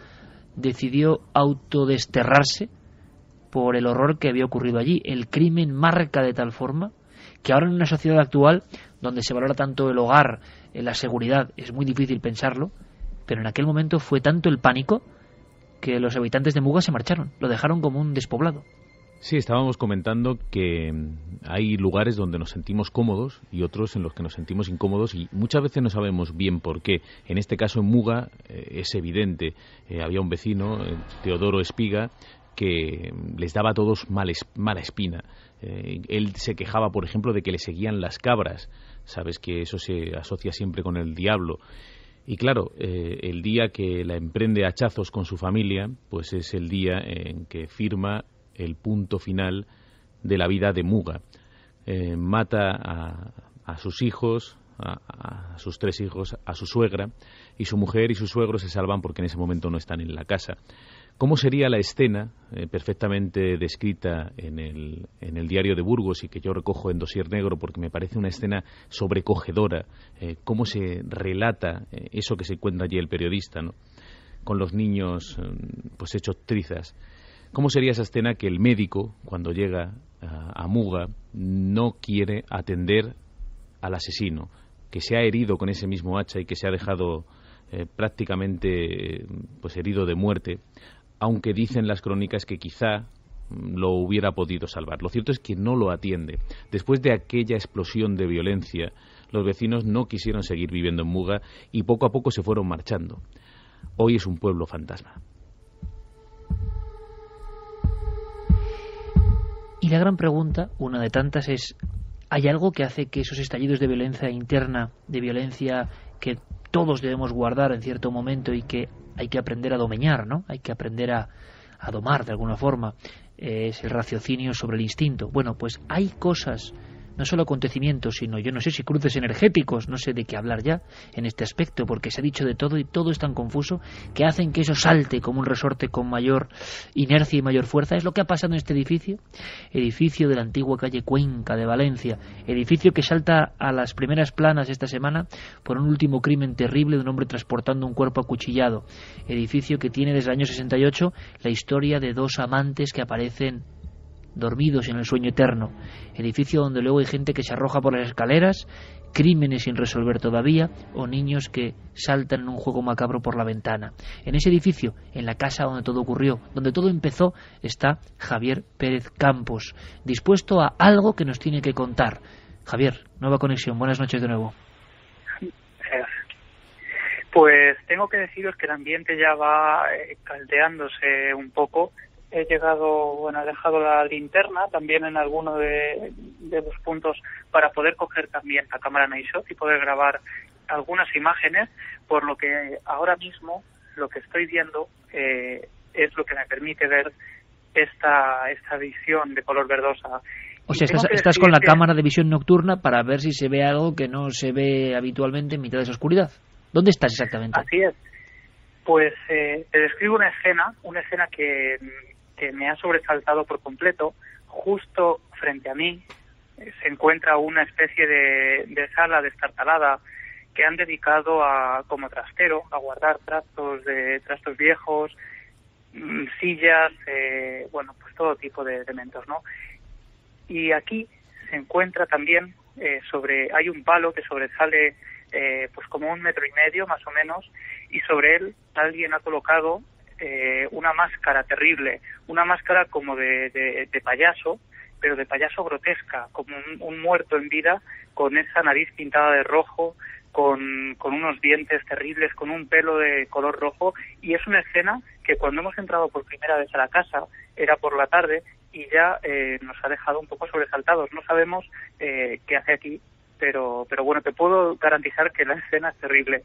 decidió autodesterrarse por el horror que había ocurrido allí. El crimen marca de tal forma que ahora, en una sociedad actual donde se valora tanto el hogar, la seguridad, es muy difícil pensarlo, pero en aquel momento fue tanto el pánico que los habitantes de Muga se marcharon, lo dejaron como un despoblado. Sí, estábamos comentando que hay lugares donde nos sentimos cómodos y otros en los que nos sentimos incómodos, y muchas veces no sabemos bien por qué. En este caso, en Muga, es evidente. Había un vecino, Teodoro Espiga, que les daba a todos mala espina. Él se quejaba, por ejemplo, de que le seguían las cabras. Sabes que eso se asocia siempre con el diablo. Y claro, el día que la emprende a hachazos con su familia, pues es el día en que firma el punto final de la vida de Muga. Mata a sus hijos, a sus 3 hijos, a su suegra, y su mujer y su suegro se salvan porque en ese momento no están en la casa. ¿Cómo sería la escena, perfectamente descrita en el diario de Burgos, y que yo recojo en Dossier Negro porque me parece una escena sobrecogedora? Cómo se relata eso que se encuentra allí el periodista, ¿no? Con los niños pues hechos trizas. ¿Cómo sería esa escena que el médico, cuando llega a Muga, no quiere atender al asesino, que se ha herido con ese mismo hacha y que se ha dejado prácticamente pues herido de muerte, aunque dicen las crónicas que quizá lo hubiera podido salvar? Lo cierto es que no lo atiende. Después de aquella explosión de violencia, los vecinos no quisieron seguir viviendo en Muga y poco a poco se fueron marchando. Hoy es un pueblo fantasma. Y la gran pregunta, una de tantas, es: ¿hay algo que hace que esos estallidos de violencia interna, de violencia que todos debemos guardar en cierto momento y que hay que aprender a domeñar, ¿no? Hay que aprender a domar de alguna forma, es el raciocinio sobre el instinto? Bueno, pues hay cosas, no solo acontecimientos, sino, yo no sé si cruces energéticos, no sé de qué hablar ya en este aspecto, porque se ha dicho de todo y todo es tan confuso, que hacen que eso salte como un resorte con mayor inercia y mayor fuerza. Es lo que ha pasado en este edificio de la antigua calle Cuenca de Valencia, edificio que salta a las primeras planas esta semana por un último crimen terrible de un hombre transportando un cuerpo acuchillado, edificio que tiene desde el año 68 la historia de 2 amantes que aparecen dormidos en el sueño eterno, edificio donde luego hay gente que se arroja por las escaleras, crímenes sin resolver todavía, o niños que saltan en un juego macabro por la ventana. En ese edificio, en la casa donde todo ocurrió, donde todo empezó, está Javier Pérez Campos, dispuesto a algo que nos tiene que contar. Javier, nueva conexión, buenas noches de nuevo. Pues tengo que deciros que el ambiente ya va caldeándose un poco. He dejado la linterna también en alguno de los puntos para poder coger también la cámara Nightshot y poder grabar algunas imágenes, por lo que ahora mismo lo que estoy viendo es lo que me permite ver esta visión de color verdosa. O sea, estás con la cámara de visión nocturna para ver si se ve algo que no se ve habitualmente en mitad de esa oscuridad. ¿Dónde estás exactamente? Así es. Pues te describo una escena que me ha sobresaltado por completo. Justo frente a mí se encuentra una especie de sala destartalada que han dedicado como trastero, a guardar trastos viejos, sillas, pues todo tipo de elementos, ¿no? Y aquí se encuentra también hay un palo que sobresale pues como 1,5 metros más o menos, y sobre él alguien ha colocado una máscara terrible, una máscara como de payaso, pero de payaso grotesca, como un muerto en vida, con esa nariz pintada de rojo, con unos dientes terribles, con un pelo de color rojo. Y es una escena que cuando hemos entrado por primera vez a la casa, era por la tarde, y ya nos ha dejado un poco sobresaltados. No sabemos qué hace aquí, pero bueno, te puedo garantizar que la escena es terrible.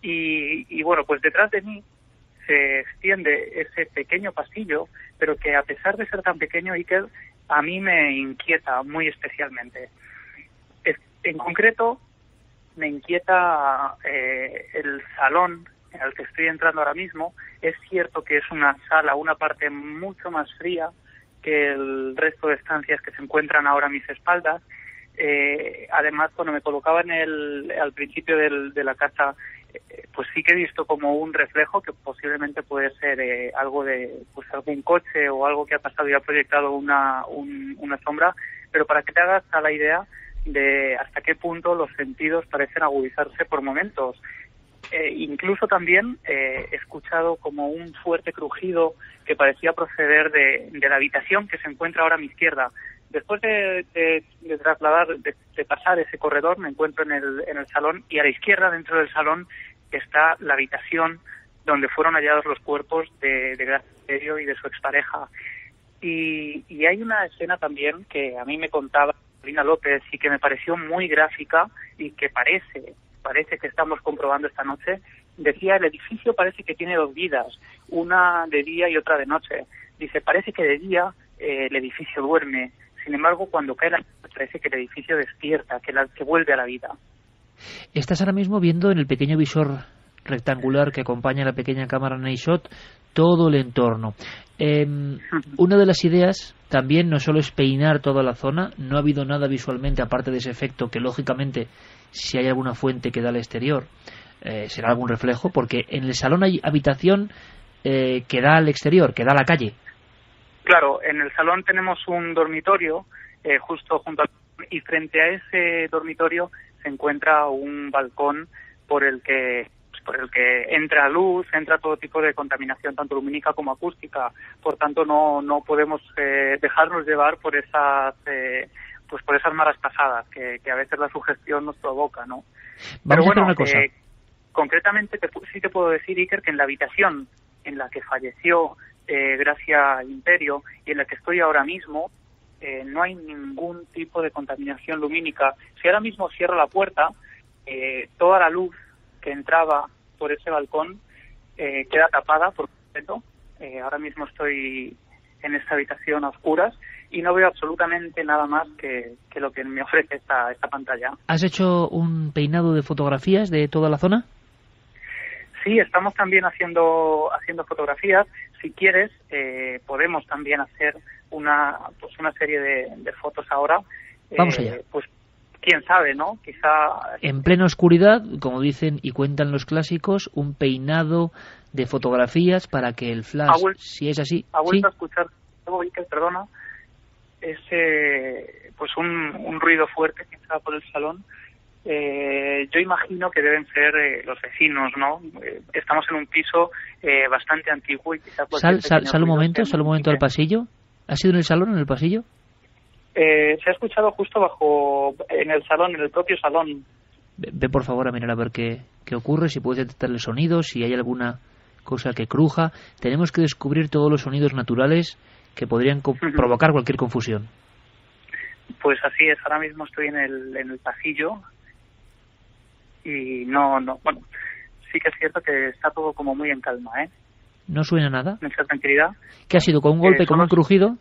Y bueno, pues detrás de mí se extiende ese pequeño pasillo, pero que a pesar de ser tan pequeño, Iker, a mí me inquieta muy especialmente. En concreto, me inquieta el salón en el que estoy entrando ahora mismo. Es cierto que es una sala, una parte mucho más fría que el resto de estancias que se encuentran ahora a mis espaldas, Además, cuando me colocaba al principio de la casa, pues sí que he visto como un reflejo que posiblemente puede ser algo de pues algún coche o algo que ha pasado y ha proyectado una sombra, pero para que te hagas a la idea de hasta qué punto los sentidos parecen agudizarse por momentos. Incluso también he escuchado como un fuerte crujido que parecía proceder de la habitación que se encuentra ahora a mi izquierda. Después de pasar ese corredor, me encuentro en el salón, y a la izquierda, dentro del salón, está la habitación donde fueron hallados los cuerpos de Gracia Misterio y de su expareja. Y hay una escena también que a mí me contaba Carolina López y que me pareció muy gráfica y que parece que estamos comprobando esta noche. Decía, el edificio parece que tiene dos vidas, una de día y otra de noche. Dice, parece que de día el edificio duerme, sin embargo, cuando cae la noche parece que el edificio despierta, que vuelve a la vida. Estás ahora mismo viendo en el pequeño visor rectangular que acompaña a la pequeña cámara Nightshot todo el entorno. Una de las ideas también no solo es peinar toda la zona, no ha habido nada visualmente aparte de ese efecto que lógicamente si hay alguna fuente que da al exterior será algún reflejo, porque en el salón hay habitación que da al exterior, que da a la calle. Claro, en el salón tenemos un dormitorio justo junto al... y frente a ese dormitorio se encuentra un balcón por el que entra luz, entra todo tipo de contaminación, tanto lumínica como acústica. Por tanto, no podemos dejarnos llevar por esas malas pasadas que a veces la sugestión nos provoca, ¿no? Vamos a hacer una cosa. Concretamente sí te puedo decir, Iker, que en la habitación en la que falleció Gracia Imperio y en la que estoy ahora mismo, no hay ningún tipo de contaminación lumínica. Si ahora mismo cierro la puerta, toda la luz que entraba por ese balcón queda tapada por completo. Ahora mismo estoy en esta habitación a oscuras y no veo absolutamente nada más que lo que me ofrece esta pantalla. ¿Has hecho un peinado de fotografías de toda la zona? Sí, estamos también haciendo fotografías. Si quieres, podemos también hacer una serie de fotos ahora. Vamos allá. Pues quién sabe, ¿no? Quizá... En plena oscuridad, como dicen y cuentan los clásicos, un peinado de fotografías para que el flash, si es así... Ha vuelto a escuchar, perdona, pues un ruido fuerte que estaba por el salón. Yo imagino que deben ser los vecinos, ¿no? Estamos en un piso bastante antiguo y quizá... Sal un momento al pasillo. ¿Ha sido en el salón, en el pasillo? Se ha escuchado justo en el salón, en el propio salón. Ve por favor a mirar a ver qué ocurre, si puedes detectar el sonido, si hay alguna cosa que cruja. Tenemos que descubrir todos los sonidos naturales que podrían provocar cualquier confusión. Pues así es, ahora mismo estoy en el pasillo y bueno, sí que es cierto que está todo como muy en calma, ¿eh? ¿No suena nada? Mucha tranquilidad. ¿Qué ha sido? ¿Con un golpe, con un crujido?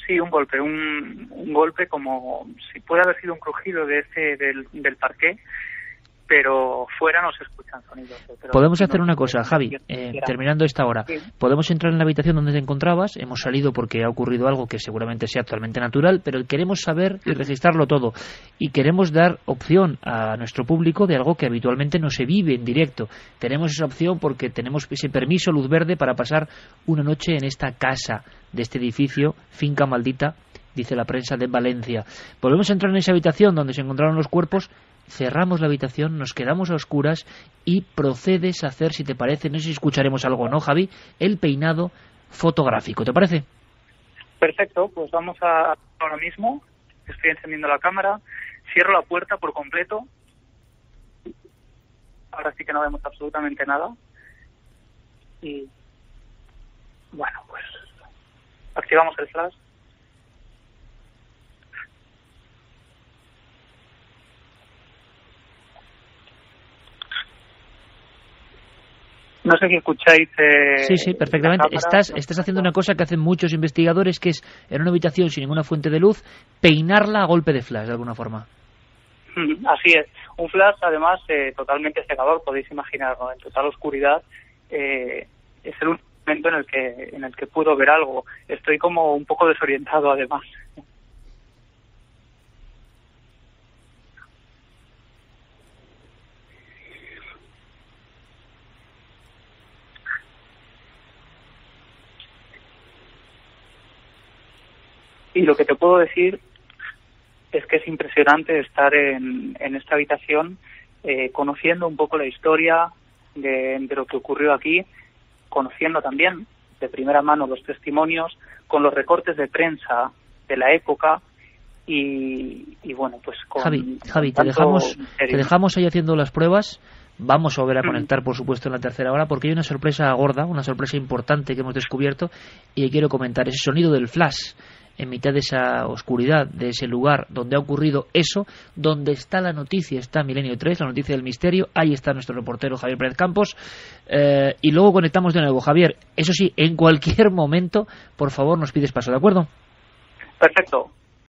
Sí, un golpe, un golpe como si puede haber sido un crujido del parqué, pero fuera no se escuchan sonidos. Podemos hacer una cosa, Javi, terminando esta hora. Sí. Podemos entrar en la habitación donde te encontrabas. Hemos salido porque ha ocurrido algo que seguramente sea totalmente natural, pero queremos saber y registrarlo todo. Y queremos dar opción a nuestro público de algo que habitualmente no se vive en directo. Tenemos esa opción porque tenemos ese permiso, luz verde, para pasar una noche en esta casa de este edificio, finca maldita, dice la prensa de Valencia. Volvemos a entrar en esa habitación donde se encontraron los cuerpos. Cerramos la habitación, nos quedamos a oscuras y procedes a hacer, si te parece, no sé si escucharemos algo o no, Javi, el peinado fotográfico. ¿Te parece? Perfecto, pues vamos a ahora mismo. Estoy encendiendo la cámara, cierro la puerta por completo. Ahora sí que no vemos absolutamente nada. Y bueno, pues activamos el flash. No sé si escucháis... Sí, perfectamente. Estás haciendo una cosa que hacen muchos investigadores, que es, en una habitación sin ninguna fuente de luz, peinarla a golpe de flash, de alguna forma. Así es. Un flash, además, totalmente cegador, podéis imaginar, ¿no? En total oscuridad. Es el único momento en el que puedo ver algo. Estoy como un poco desorientado, además. Y lo que te puedo decir es que es impresionante estar en esta habitación conociendo un poco la historia de lo que ocurrió aquí, conociendo también de primera mano los testimonios, con los recortes de prensa de la época y bueno, pues con... Javi, te dejamos ahí haciendo las pruebas. Vamos a volver a conectar, por supuesto, en la tercera hora, porque hay una sorpresa gorda, una sorpresa importante que hemos descubierto y que quiero comentar. Ese sonido del flash en mitad de esa oscuridad, de ese lugar donde ha ocurrido eso, donde está la noticia, está Milenio 3, la noticia del misterio. Ahí está nuestro reportero Javier Pérez Campos, y luego conectamos de nuevo. Javier, eso sí, en cualquier momento, por favor, nos pides paso, ¿de acuerdo? Perfecto.